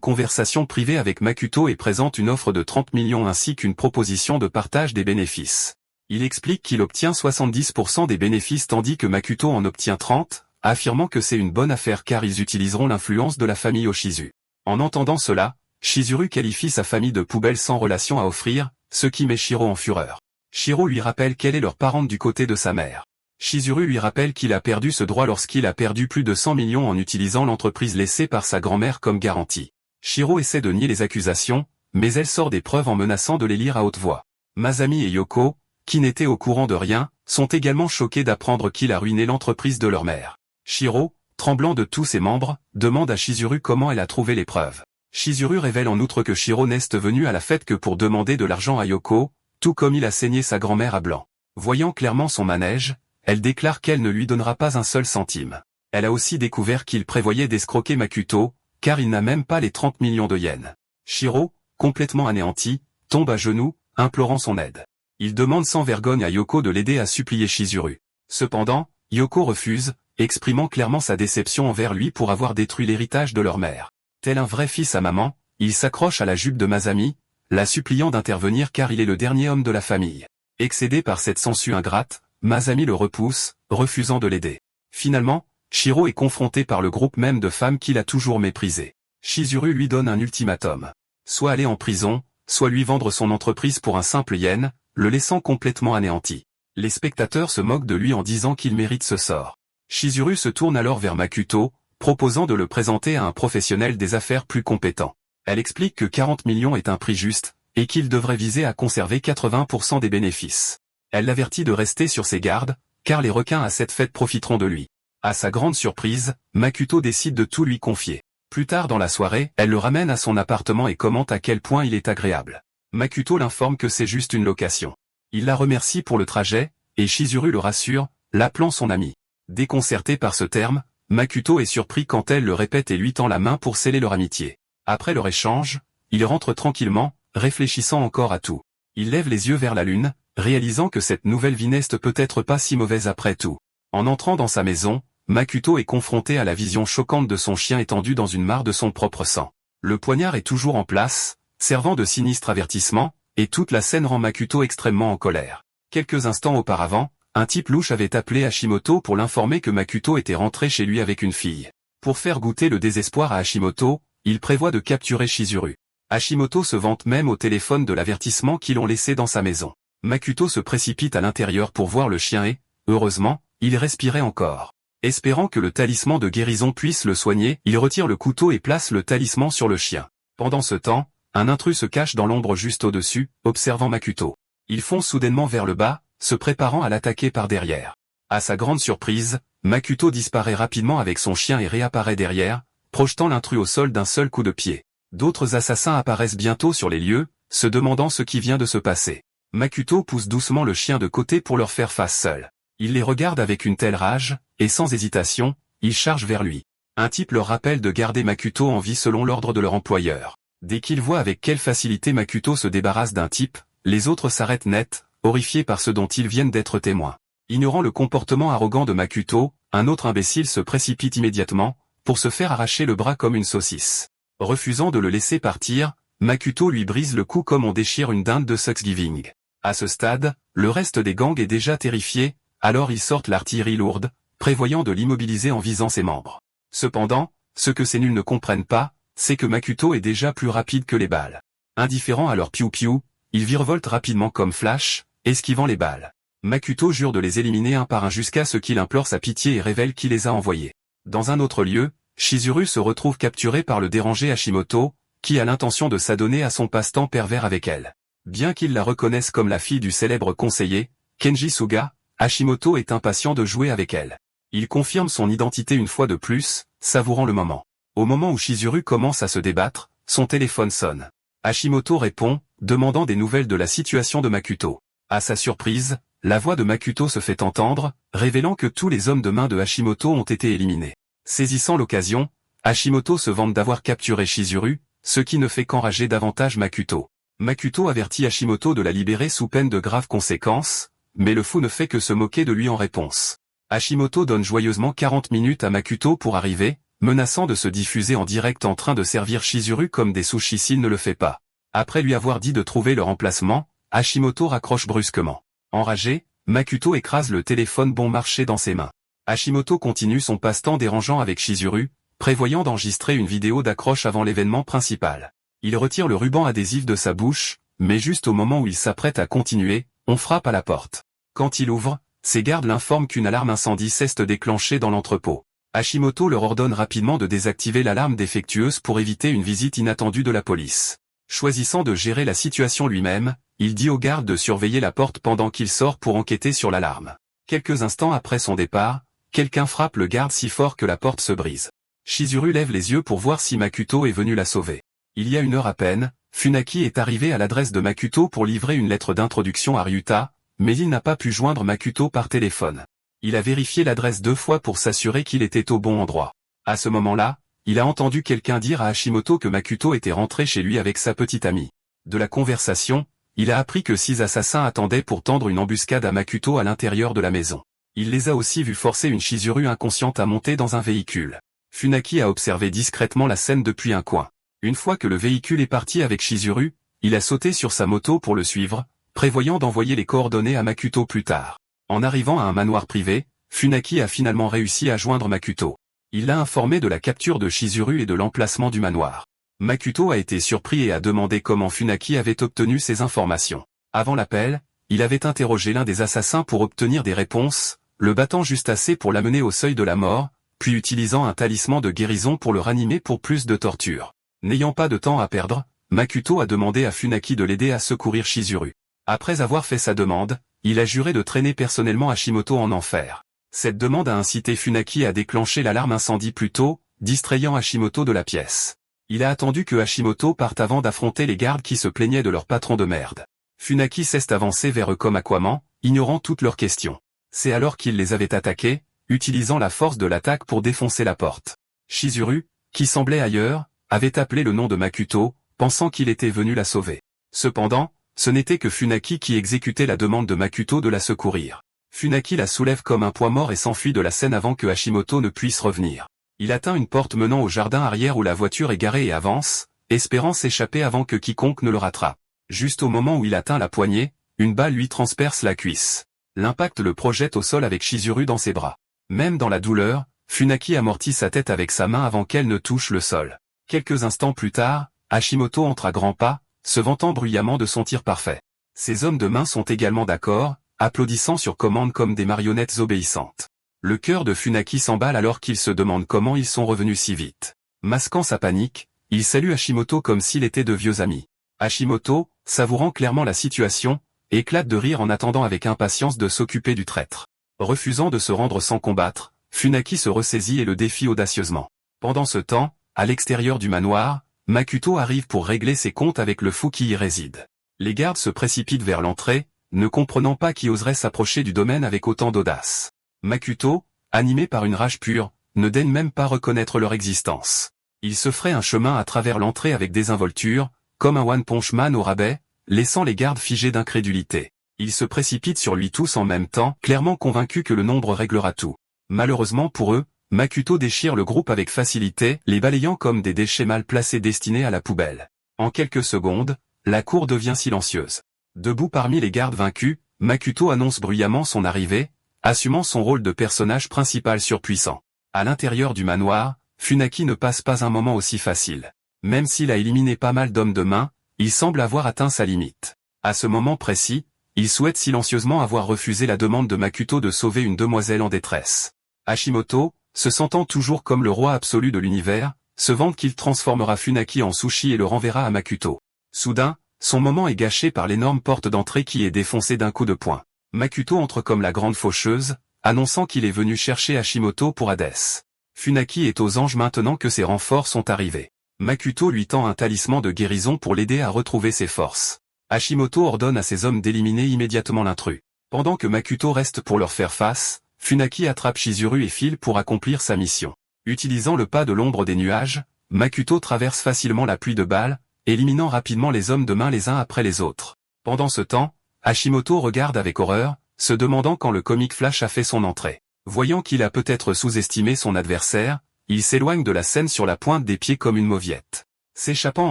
conversation privée avec Makuto et présente une offre de 30 millions ainsi qu'une proposition de partage des bénéfices. Il explique qu'il obtient 70% des bénéfices tandis que Makuto en obtient 30, affirmant que c'est une bonne affaire car ils utiliseront l'influence de la famille Oshizu. En entendant cela, Chizuru qualifie sa famille de poubelle sans relation à offrir, ce qui met Shiro en fureur. Shiro lui rappelle qu'elle est leur parente du côté de sa mère. Chizuru lui rappelle qu'il a perdu ce droit lorsqu'il a perdu plus de 100 millions en utilisant l'entreprise laissée par sa grand-mère comme garantie. Shiro essaie de nier les accusations, mais elle sort des preuves en menaçant de les lire à haute voix. Masami et Yoko, qui n'étaient au courant de rien, sont également choqués d'apprendre qu'il a ruiné l'entreprise de leur mère. Shiro, tremblant de tous ses membres, demande à Chizuru comment elle a trouvé les preuves. Chizuru révèle en outre que Shiro n'est venu à la fête que pour demander de l'argent à Yoko, tout comme il a saigné sa grand-mère à blanc. Voyant clairement son manège, elle déclare qu'elle ne lui donnera pas un seul centime. Elle a aussi découvert qu'il prévoyait d'escroquer Makuto, car il n'a même pas les 30 millions de yens. Shiro, complètement anéanti, tombe à genoux, implorant son aide. Il demande sans vergogne à Yoko de l'aider à supplier Chizuru. Cependant, Yoko refuse, exprimant clairement sa déception envers lui pour avoir détruit l'héritage de leur mère. Tel un vrai fils à maman, il s'accroche à la jupe de Masami, la suppliant d'intervenir car il est le dernier homme de la famille. Excédé par cette sangsue ingrate, Masami le repousse, refusant de l'aider. Finalement, Shiro est confronté par le groupe même de femmes qu'il a toujours méprisé. Chizuru lui donne un ultimatum. Soit aller en prison, soit lui vendre son entreprise pour un simple yen, le laissant complètement anéanti. Les spectateurs se moquent de lui en disant qu'il mérite ce sort. Chizuru se tourne alors vers Makuto, proposant de le présenter à un professionnel des affaires plus compétent. Elle explique que 40 millions est un prix juste, et qu'il devrait viser à conserver 80% des bénéfices. Elle l'avertit de rester sur ses gardes, car les requins à cette fête profiteront de lui. À sa grande surprise, Makuto décide de tout lui confier. Plus tard dans la soirée, elle le ramène à son appartement et commente à quel point il est agréable. Makuto l'informe que c'est juste une location. Il la remercie pour le trajet, et Chizuru le rassure, l'appelant son ami. Déconcerté par ce terme, Makuto est surpris quand elle le répète et lui tend la main pour sceller leur amitié. Après leur échange, il rentre tranquillement, réfléchissant encore à tout. Il lève les yeux vers la lune, réalisant que cette nouvelle vie n'est peut-être pas si mauvaise après tout. En entrant dans sa maison, Makuto est confronté à la vision choquante de son chien étendu dans une mare de son propre sang. Le poignard est toujours en place, servant de sinistre avertissement, et toute la scène rend Makuto extrêmement en colère. Quelques instants auparavant, un type louche avait appelé Hashimoto pour l'informer que Makuto était rentré chez lui avec une fille. Pour faire goûter le désespoir à Hashimoto, il prévoit de capturer Chizuru. Hashimoto se vante même au téléphone de l'avertissement qu'ils l'ont laissé dans sa maison. Makuto se précipite à l'intérieur pour voir le chien et, heureusement, il respirait encore. Espérant que le talisman de guérison puisse le soigner, il retire le couteau et place le talisman sur le chien. Pendant ce temps, un intrus se cache dans l'ombre juste au-dessus, observant Makuto. Il fonce soudainement vers le bas, se préparant à l'attaquer par derrière. À sa grande surprise, Makuto disparaît rapidement avec son chien et réapparaît derrière, projetant l'intrus au sol d'un seul coup de pied. D'autres assassins apparaissent bientôt sur les lieux, se demandant ce qui vient de se passer. Makuto pousse doucement le chien de côté pour leur faire face seul. Il les regarde avec une telle rage, et sans hésitation, il charge vers lui. Un type leur rappelle de garder Makuto en vie selon l'ordre de leur employeur. Dès qu'ils voient avec quelle facilité Makuto se débarrasse d'un type, les autres s'arrêtent net, horrifiés par ce dont ils viennent d'être témoins. Ignorant le comportement arrogant de Makuto, un autre imbécile se précipite immédiatement, pour se faire arracher le bras comme une saucisse. Refusant de le laisser partir, Makuto lui brise le cou comme on déchire une dinde de Thanksgiving. À ce stade, le reste des gangs est déjà terrifié, alors ils sortent l'artillerie lourde, prévoyant de l'immobiliser en visant ses membres. Cependant, ce que ces nuls ne comprennent pas, c'est que Makuto est déjà plus rapide que les balles. Indifférent à leur piou-piou, ils virevoltent rapidement comme Flash, esquivant les balles. Makuto jure de les éliminer un par un jusqu'à ce qu'il implore sa pitié et révèle qui les a envoyés. Dans un autre lieu, Chizuru se retrouve capturé par le dérangé Hashimoto, qui a l'intention de s'adonner à son passe-temps pervers avec elle. Bien qu'il la reconnaisse comme la fille du célèbre conseiller, Kenji Suga, Hashimoto est impatient de jouer avec elle. Il confirme son identité une fois de plus, savourant le moment. Au moment où Chizuru commence à se débattre, son téléphone sonne. Hashimoto répond, demandant des nouvelles de la situation de Makuto. À sa surprise, la voix de Makuto se fait entendre, révélant que tous les hommes de main de Hashimoto ont été éliminés. Saisissant l'occasion, Hashimoto se vante d'avoir capturé Chizuru, ce qui ne fait qu'enrager davantage Makuto. Makuto avertit Hashimoto de la libérer sous peine de graves conséquences, mais le fou ne fait que se moquer de lui en réponse. Hashimoto donne joyeusement 40 minutes à Makuto pour arriver, menaçant de se diffuser en direct en train de servir Chizuru comme des sushis s'il ne le fait pas. Après lui avoir dit de trouver le remplacement, Hashimoto raccroche brusquement. Enragé, Makuto écrase le téléphone bon marché dans ses mains. Hashimoto continue son passe-temps dérangeant avec Chizuru, prévoyant d'enregistrer une vidéo d'accroche avant l'événement principal. Il retire le ruban adhésif de sa bouche, mais juste au moment où il s'apprête à continuer, on frappe à la porte. Quand il ouvre, ses gardes l'informent qu'une alarme incendie s'est déclenchée dans l'entrepôt. Hashimoto leur ordonne rapidement de désactiver l'alarme défectueuse pour éviter une visite inattendue de la police. Choisissant de gérer la situation lui-même, il dit aux gardes de surveiller la porte pendant qu'il sort pour enquêter sur l'alarme. Quelques instants après son départ, quelqu'un frappe le garde si fort que la porte se brise. Chizuru lève les yeux pour voir si Makuto est venu la sauver. Il y a 1 heure à peine, Funaki est arrivé à l'adresse de Makuto pour livrer une lettre d'introduction à Ryuta, mais il n'a pas pu joindre Makuto par téléphone. Il a vérifié l'adresse 2 fois pour s'assurer qu'il était au bon endroit. À ce moment-là, il a entendu quelqu'un dire à Hashimoto que Makuto était rentré chez lui avec sa petite amie. De la conversation, il a appris que 6 assassins attendaient pour tendre une embuscade à Makuto à l'intérieur de la maison. Il les a aussi vus forcer une Chizuru inconsciente à monter dans un véhicule. Funaki a observé discrètement la scène depuis un coin. Une fois que le véhicule est parti avec Chizuru, il a sauté sur sa moto pour le suivre, prévoyant d'envoyer les coordonnées à Makuto plus tard. En arrivant à un manoir privé, Funaki a finalement réussi à joindre Makuto. Il l'a informé de la capture de Chizuru et de l'emplacement du manoir. Makuto a été surpris et a demandé comment Funaki avait obtenu ces informations. Avant l'appel, il avait interrogé l'un des assassins pour obtenir des réponses, le battant juste assez pour l'amener au seuil de la mort, puis utilisant un talisman de guérison pour le ranimer pour plus de torture. N'ayant pas de temps à perdre, Makuto a demandé à Funaki de l'aider à secourir Chizuru. Après avoir fait sa demande, il a juré de traîner personnellement Hashimoto en enfer. Cette demande a incité Funaki à déclencher l'alarme incendie plus tôt, distrayant Hashimoto de la pièce. Il a attendu que Hashimoto parte avant d'affronter les gardes qui se plaignaient de leur patron de merde. Funaki s'est avancé vers eux comme aquamant, ignorant toutes leurs questions. C'est alors qu'il les avait attaqués, utilisant la force de l'attaque pour défoncer la porte. Chizuru, qui semblait ailleurs, avait appelé le nom de Makuto, pensant qu'il était venu la sauver. Cependant, ce n'était que Funaki qui exécutait la demande de Makuto de la secourir. Funaki la soulève comme un poids mort et s'enfuit de la scène avant que Hashimoto ne puisse revenir. Il atteint une porte menant au jardin arrière où la voiture est garée et avance, espérant s'échapper avant que quiconque ne le rattrape. Juste au moment où il atteint la poignée, une balle lui transperce la cuisse. L'impact le projette au sol avec Chizuru dans ses bras. Même dans la douleur, Funaki amortit sa tête avec sa main avant qu'elle ne touche le sol. Quelques instants plus tard, Hashimoto entre à grands pas, se vantant bruyamment de son tir parfait. Ses hommes de main sont également d'accord, applaudissant sur commande comme des marionnettes obéissantes. Le cœur de Funaki s'emballe alors qu'il se demande comment ils sont revenus si vite. Masquant sa panique, il salue Hashimoto comme s'il était de vieux amis. Hashimoto, savourant clairement la situation, éclate de rire en attendant avec impatience de s'occuper du traître. Refusant de se rendre sans combattre, Funaki se ressaisit et le défie audacieusement. Pendant ce temps, à l'extérieur du manoir, Makuto arrive pour régler ses comptes avec le fou qui y réside. Les gardes se précipitent vers l'entrée, ne comprenant pas qui oserait s'approcher du domaine avec autant d'audace. Makuto, animé par une rage pure, ne daigne même pas reconnaître leur existence. Il se ferait un chemin à travers l'entrée avec désinvolture, comme un One Punch Man au rabais, laissant les gardes figés d'incrédulité. Ils se précipitent sur lui tous en même temps, clairement convaincus que le nombre réglera tout. Malheureusement pour eux, Makuto déchire le groupe avec facilité, les balayant comme des déchets mal placés destinés à la poubelle. En quelques secondes, la cour devient silencieuse. Debout parmi les gardes vaincus, Makuto annonce bruyamment son arrivée, assumant son rôle de personnage principal surpuissant. À l'intérieur du manoir, Funaki ne passe pas un moment aussi facile. Même s'il a éliminé pas mal d'hommes de main, il semble avoir atteint sa limite. À ce moment précis, il souhaite silencieusement avoir refusé la demande de Makuto de sauver une demoiselle en détresse. Hashimoto, se sentant toujours comme le roi absolu de l'univers, se vante qu'il transformera Funaki en sushi et le renverra à Makuto. Soudain, son moment est gâché par l'énorme porte d'entrée qui est défoncée d'un coup de poing. Makuto entre comme la grande faucheuse, annonçant qu'il est venu chercher Hashimoto pour Hades. Funaki est aux anges maintenant que ses renforts sont arrivés. Makuto lui tend un talisman de guérison pour l'aider à retrouver ses forces. Hashimoto ordonne à ses hommes d'éliminer immédiatement l'intrus. Pendant que Makuto reste pour leur faire face, Funaki attrape Chizuru et file pour accomplir sa mission. Utilisant le pas de l'ombre des nuages, Makuto traverse facilement la pluie de balles, éliminant rapidement les hommes de main les uns après les autres. Pendant ce temps, Hashimoto regarde avec horreur, se demandant quand le Comic Flash a fait son entrée. Voyant qu'il a peut-être sous-estimé son adversaire, il s'éloigne de la scène sur la pointe des pieds comme une mauviette. S'échappant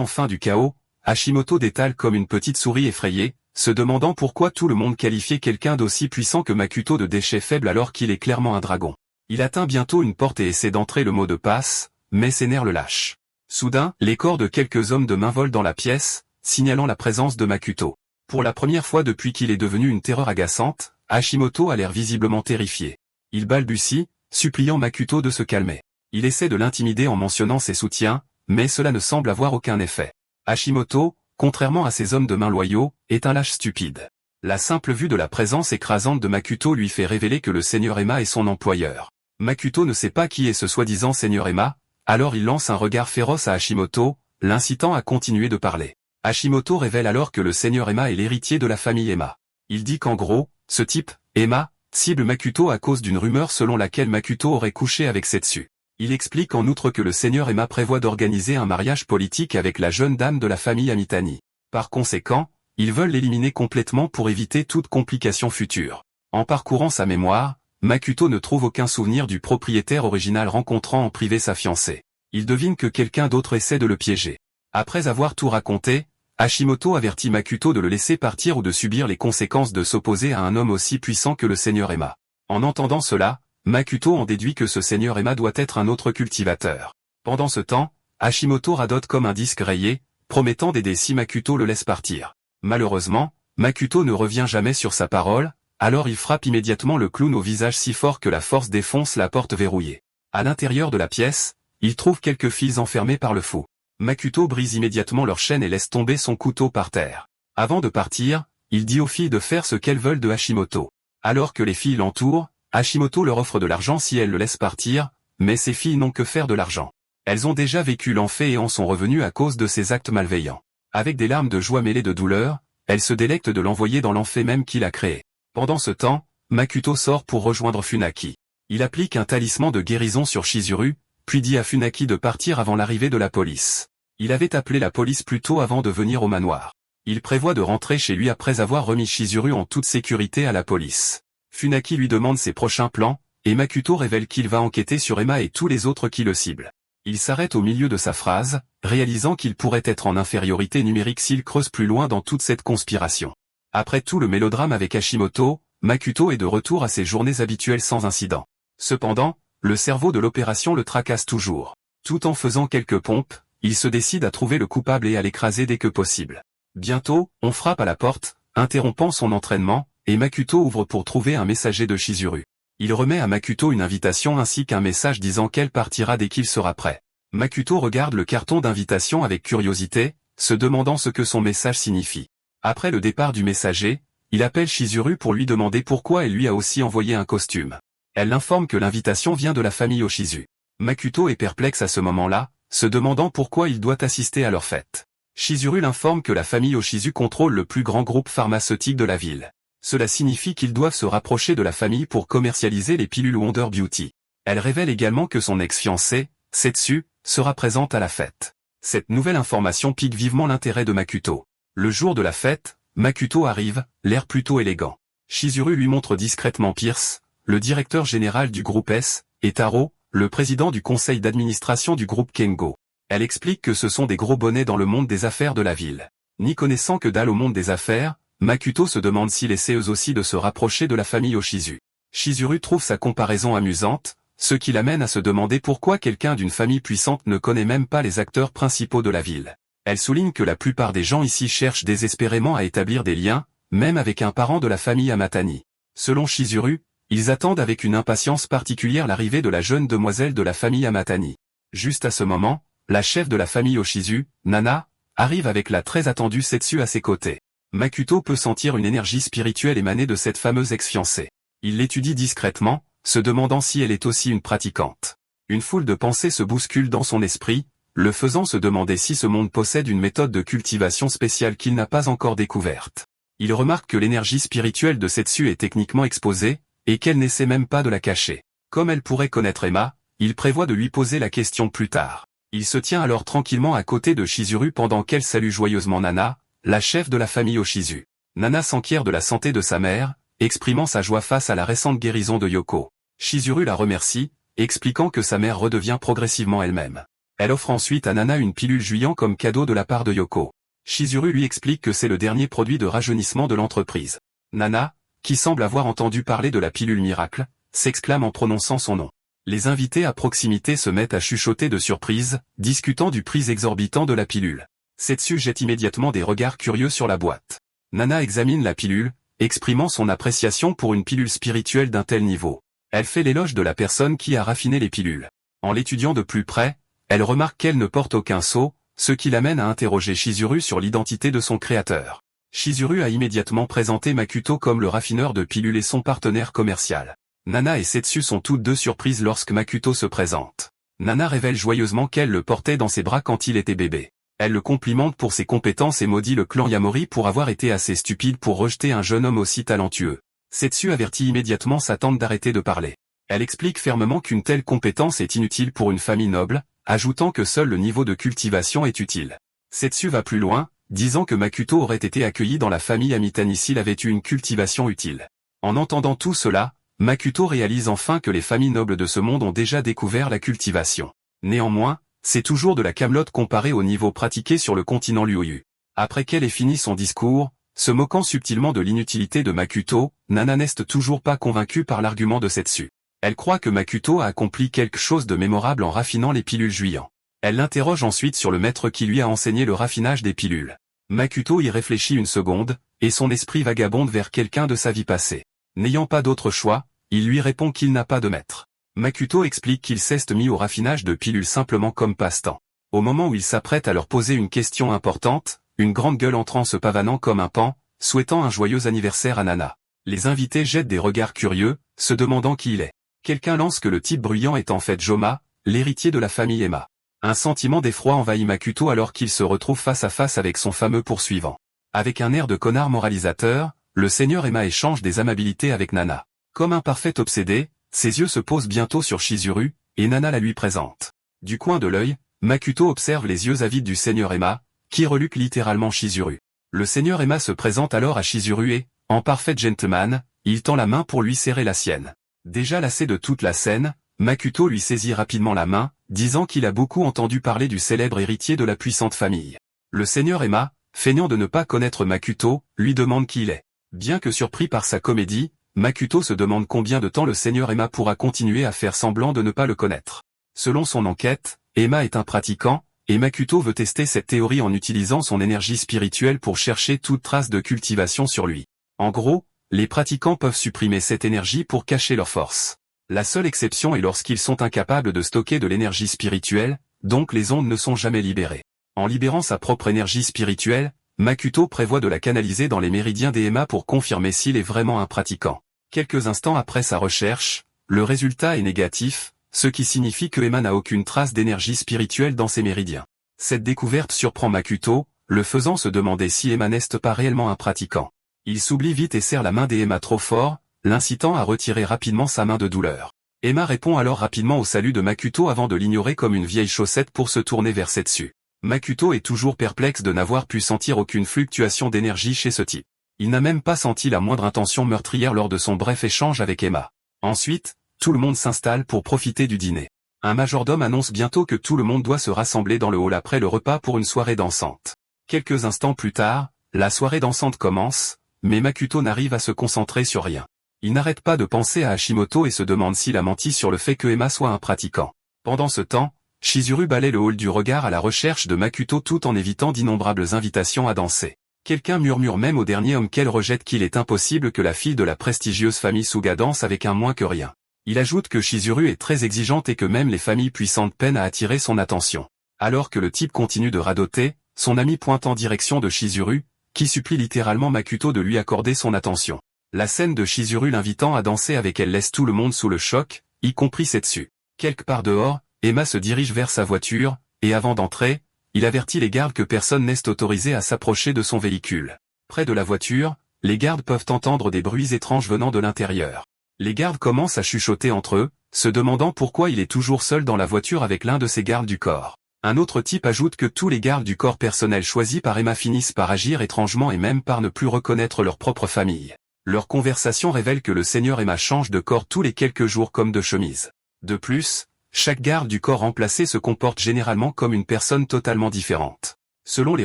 enfin du chaos, Hashimoto détale comme une petite souris effrayée, se demandant pourquoi tout le monde qualifiait quelqu'un d'aussi puissant que Makuto de déchet faible alors qu'il est clairement un dragon. Il atteint bientôt une porte et essaie d'entrer le mot de passe, mais ses nerfs le lâchent. Soudain, les corps de quelques hommes de main volent dans la pièce, signalant la présence de Makuto. Pour la première fois depuis qu'il est devenu une terreur agaçante, Hashimoto a l'air visiblement terrifié. Il balbutie, suppliant Makuto de se calmer. Il essaie de l'intimider en mentionnant ses soutiens, mais cela ne semble avoir aucun effet. Hashimoto, contrairement à ses hommes de main loyaux, est un lâche stupide. La simple vue de la présence écrasante de Makuto lui fait révéler que le seigneur Emma est son employeur. Makuto ne sait pas qui est ce soi-disant Seigneur Emma, alors il lance un regard féroce à Hashimoto, l'incitant à continuer de parler. Hashimoto révèle alors que le Seigneur Emma est l'héritier de la famille Emma. Il dit qu'en gros, ce type, Emma, cible Makuto à cause d'une rumeur selon laquelle Makuto aurait couché avec Setsu. Il explique en outre que le Seigneur Emma prévoit d'organiser un mariage politique avec la jeune dame de la famille Amitani. Par conséquent, ils veulent l'éliminer complètement pour éviter toute complication future. En parcourant sa mémoire, Makuto ne trouve aucun souvenir du propriétaire original rencontrant en privé sa fiancée. Il devine que quelqu'un d'autre essaie de le piéger. Après avoir tout raconté, Hashimoto avertit Makuto de le laisser partir ou de subir les conséquences de s'opposer à un homme aussi puissant que le Seigneur Emma. En entendant cela, Makuto en déduit que ce Seigneur Emma doit être un autre cultivateur. Pendant ce temps, Hashimoto radote comme un disque rayé, promettant d'aider si Makuto le laisse partir. Malheureusement, Makuto ne revient jamais sur sa parole, alors il frappe immédiatement le clown au visage si fort que la force défonce la porte verrouillée. À l'intérieur de la pièce, il trouve quelques fils enfermés par le fou. Makuto brise immédiatement leur chaîne et laisse tomber son couteau par terre. Avant de partir, il dit aux filles de faire ce qu'elles veulent de Hashimoto. Alors que les filles l'entourent, Hashimoto leur offre de l'argent si elles le laissent partir, mais ces filles n'ont que faire de l'argent. Elles ont déjà vécu l'enfer et en sont revenues à cause de ces actes malveillants. Avec des larmes de joie mêlées de douleur, elles se délectent de l'envoyer dans l'enfer même qu'il a créé. Pendant ce temps, Makuto sort pour rejoindre Funaki. Il applique un talisman de guérison sur Chizuru, puis dit à Funaki de partir avant l'arrivée de la police. Il avait appelé la police plus tôt avant de venir au manoir. Il prévoit de rentrer chez lui après avoir remis Chizuru en toute sécurité à la police. Funaki lui demande ses prochains plans, et Makuto révèle qu'il va enquêter sur Emma et tous les autres qui le ciblent. Il s'arrête au milieu de sa phrase, réalisant qu'il pourrait être en infériorité numérique s'il creuse plus loin dans toute cette conspiration. Après tout le mélodrame avec Hashimoto, Makuto est de retour à ses journées habituelles sans incident. Cependant, le cerveau de l'opération le tracasse toujours. Tout en faisant quelques pompes, il se décide à trouver le coupable et à l'écraser dès que possible. Bientôt, on frappe à la porte, interrompant son entraînement, et Makuto ouvre pour trouver un messager de Chizuru. Il remet à Makuto une invitation ainsi qu'un message disant qu'elle partira dès qu'il sera prêt. Makuto regarde le carton d'invitation avec curiosité, se demandant ce que son message signifie. Après le départ du messager, il appelle Chizuru pour lui demander pourquoi elle lui a aussi envoyé un costume. Elle l'informe que l'invitation vient de la famille Oshizu. Makuto est perplexe à ce moment-là, se demandant pourquoi il doit assister à leur fête. Chizuru l'informe que la famille Oshizu contrôle le plus grand groupe pharmaceutique de la ville. Cela signifie qu'ils doivent se rapprocher de la famille pour commercialiser les pilules Wonder Beauty. Elle révèle également que son ex-fiancée, Setsu, sera présente à la fête. Cette nouvelle information pique vivement l'intérêt de Makuto. Le jour de la fête, Makuto arrive, l'air plutôt élégant. Chizuru lui montre discrètement Pierce, le directeur général du groupe S, et Taro, le président du conseil d'administration du groupe Kengo. Elle explique que ce sont des gros bonnets dans le monde des affaires de la ville. N'y connaissant que dalle au monde des affaires, Makuto se demande s'il essaie eux aussi de se rapprocher de la famille Oshizu. Chizuru trouve sa comparaison amusante, ce qui l'amène à se demander pourquoi quelqu'un d'une famille puissante ne connaît même pas les acteurs principaux de la ville. Elle souligne que la plupart des gens ici cherchent désespérément à établir des liens, même avec un parent de la famille Amatani. Selon Chizuru, ils attendent avec une impatience particulière l'arrivée de la jeune demoiselle de la famille Amatani. Juste à ce moment, la chef de la famille Oshizu, Nana, arrive avec la très attendue Setsu à ses côtés. Makuto peut sentir une énergie spirituelle émaner de cette fameuse ex-fiancée. Il l'étudie discrètement, se demandant si elle est aussi une pratiquante. Une foule de pensées se bouscule dans son esprit, le faisant se demander si ce monde possède une méthode de cultivation spéciale qu'il n'a pas encore découverte. Il remarque que l'énergie spirituelle de Setsu est techniquement exposée, et qu'elle n'essaie même pas de la cacher. Comme elle pourrait connaître Emma, il prévoit de lui poser la question plus tard. Il se tient alors tranquillement à côté de Chizuru pendant qu'elle salue joyeusement Nana, la chef de la famille Oshizu. Nana s'enquiert de la santé de sa mère, exprimant sa joie face à la récente guérison de Yoko. Chizuru la remercie, expliquant que sa mère redevient progressivement elle-même. Elle offre ensuite à Nana une pilule Juillan comme cadeau de la part de Yoko. Chizuru lui explique que c'est le dernier produit de rajeunissement de l'entreprise. Nana, qui semble avoir entendu parler de la pilule miracle, s'exclame en prononçant son nom. Les invités à proximité se mettent à chuchoter de surprise, discutant du prix exorbitant de la pilule. Setsu jette immédiatement des regards curieux sur la boîte. Nana examine la pilule, exprimant son appréciation pour une pilule spirituelle d'un tel niveau. Elle fait l'éloge de la personne qui a raffiné les pilules. En l'étudiant de plus près, elle remarque qu'elle ne porte aucun sceau, ce qui l'amène à interroger Chizuru sur l'identité de son créateur. Chizuru a immédiatement présenté Makuto comme le raffineur de pilules et son partenaire commercial. Nana et Setsu sont toutes deux surprises lorsque Makuto se présente. Nana révèle joyeusement qu'elle le portait dans ses bras quand il était bébé. Elle le complimente pour ses compétences et maudit le clan Yamori pour avoir été assez stupide pour rejeter un jeune homme aussi talentueux. Setsu avertit immédiatement sa tante d'arrêter de parler. Elle explique fermement qu'une telle compétence est inutile pour une famille noble, ajoutant que seul le niveau de cultivation est utile. Setsu va plus loin, disant que Makuto aurait été accueilli dans la famille Amitani s'il avait eu une cultivation utile. En entendant tout cela, Makuto réalise enfin que les familles nobles de ce monde ont déjà découvert la cultivation. Néanmoins, c'est toujours de la camelote comparée au niveau pratiqué sur le continent Ryūkyū. Après qu'elle ait fini son discours, se moquant subtilement de l'inutilité de Makuto, Nana n'est toujours pas convaincue par l'argument de Setsu. Elle croit que Makuto a accompli quelque chose de mémorable en raffinant les pilules Juian. Elle l'interroge ensuite sur le maître qui lui a enseigné le raffinage des pilules. Makuto y réfléchit une seconde, et son esprit vagabonde vers quelqu'un de sa vie passée. N'ayant pas d'autre choix, il lui répond qu'il n'a pas de maître. Makuto explique qu'il s'est mis au raffinage de pilules simplement comme passe-temps. Au moment où il s'apprête à leur poser une question importante, une grande gueule entrant se pavanant comme un paon, souhaitant un joyeux anniversaire à Nana. Les invités jettent des regards curieux, se demandant qui il est. Quelqu'un lance que le type bruyant est en fait Joma, l'héritier de la famille Emma. Un sentiment d'effroi envahit Makuto alors qu'il se retrouve face à face avec son fameux poursuivant. Avec un air de connard moralisateur, le seigneur Emma échange des amabilités avec Nana. Comme un parfait obsédé, ses yeux se posent bientôt sur Chizuru, et Nana la lui présente. Du coin de l'œil, Makuto observe les yeux avides du seigneur Emma, qui reluque littéralement Chizuru. Le seigneur Emma se présente alors à Chizuru et, en parfait gentleman, il tend la main pour lui serrer la sienne. Déjà lassé de toute la scène, Makuto lui saisit rapidement la main, disant qu'il a beaucoup entendu parler du célèbre héritier de la puissante famille. Le seigneur Emma, feignant de ne pas connaître Makuto, lui demande qui il est. Bien que surpris par sa comédie, Makuto se demande combien de temps le seigneur Emma pourra continuer à faire semblant de ne pas le connaître. Selon son enquête, Emma est un pratiquant, et Makuto veut tester cette théorie en utilisant son énergie spirituelle pour chercher toute trace de cultivation sur lui. En gros, les pratiquants peuvent supprimer cette énergie pour cacher leur force. La seule exception est lorsqu'ils sont incapables de stocker de l'énergie spirituelle, donc les ondes ne sont jamais libérées. En libérant sa propre énergie spirituelle, Makuto prévoit de la canaliser dans les méridiens des Emma pour confirmer s'il est vraiment un pratiquant. Quelques instants après sa recherche, le résultat est négatif, ce qui signifie que Emma n'a aucune trace d'énergie spirituelle dans ses méridiens. Cette découverte surprend Makuto, le faisant se demander si Emma n'est pas réellement un pratiquant. Il s'oublie vite et serre la main des Emma trop fort, l'incitant à retirer rapidement sa main de douleur. Emma répond alors rapidement au salut de Makuto avant de l'ignorer comme une vieille chaussette pour se tourner vers Setsu. Makuto est toujours perplexe de n'avoir pu sentir aucune fluctuation d'énergie chez ce type. Il n'a même pas senti la moindre intention meurtrière lors de son bref échange avec Emma. Ensuite, tout le monde s'installe pour profiter du dîner. Un majordome annonce bientôt que tout le monde doit se rassembler dans le hall après le repas pour une soirée dansante. Quelques instants plus tard, la soirée dansante commence, mais Makuto n'arrive à se concentrer sur rien. Il n'arrête pas de penser à Hashimoto et se demande s'il a menti sur le fait que Emma soit un pratiquant. Pendant ce temps, Chizuru balaie le hall du regard à la recherche de Makuto tout en évitant d'innombrables invitations à danser. Quelqu'un murmure même au dernier homme qu'elle rejette qu'il est impossible que la fille de la prestigieuse famille Suga danse avec un moins que rien. Il ajoute que Chizuru est très exigeante et que même les familles puissantes peinent à attirer son attention. Alors que le type continue de radoter, son ami pointe en direction de Chizuru, qui supplie littéralement Makuto de lui accorder son attention. La scène de Chizuru l'invitant à danser avec elle laisse tout le monde sous le choc, y compris Setsu. Quelque part dehors, Emma se dirige vers sa voiture, et avant d'entrer, il avertit les gardes que personne n'est autorisé à s'approcher de son véhicule. Près de la voiture, les gardes peuvent entendre des bruits étranges venant de l'intérieur. Les gardes commencent à chuchoter entre eux, se demandant pourquoi il est toujours seul dans la voiture avec l'un de ses gardes du corps. Un autre type ajoute que tous les gardes du corps personnel choisis par Emma finissent par agir étrangement et même par ne plus reconnaître leur propre famille. Leur conversation révèle que le seigneur Emma change de corps tous les quelques jours comme de chemise. De plus, chaque garde du corps remplacé se comporte généralement comme une personne totalement différente. Selon les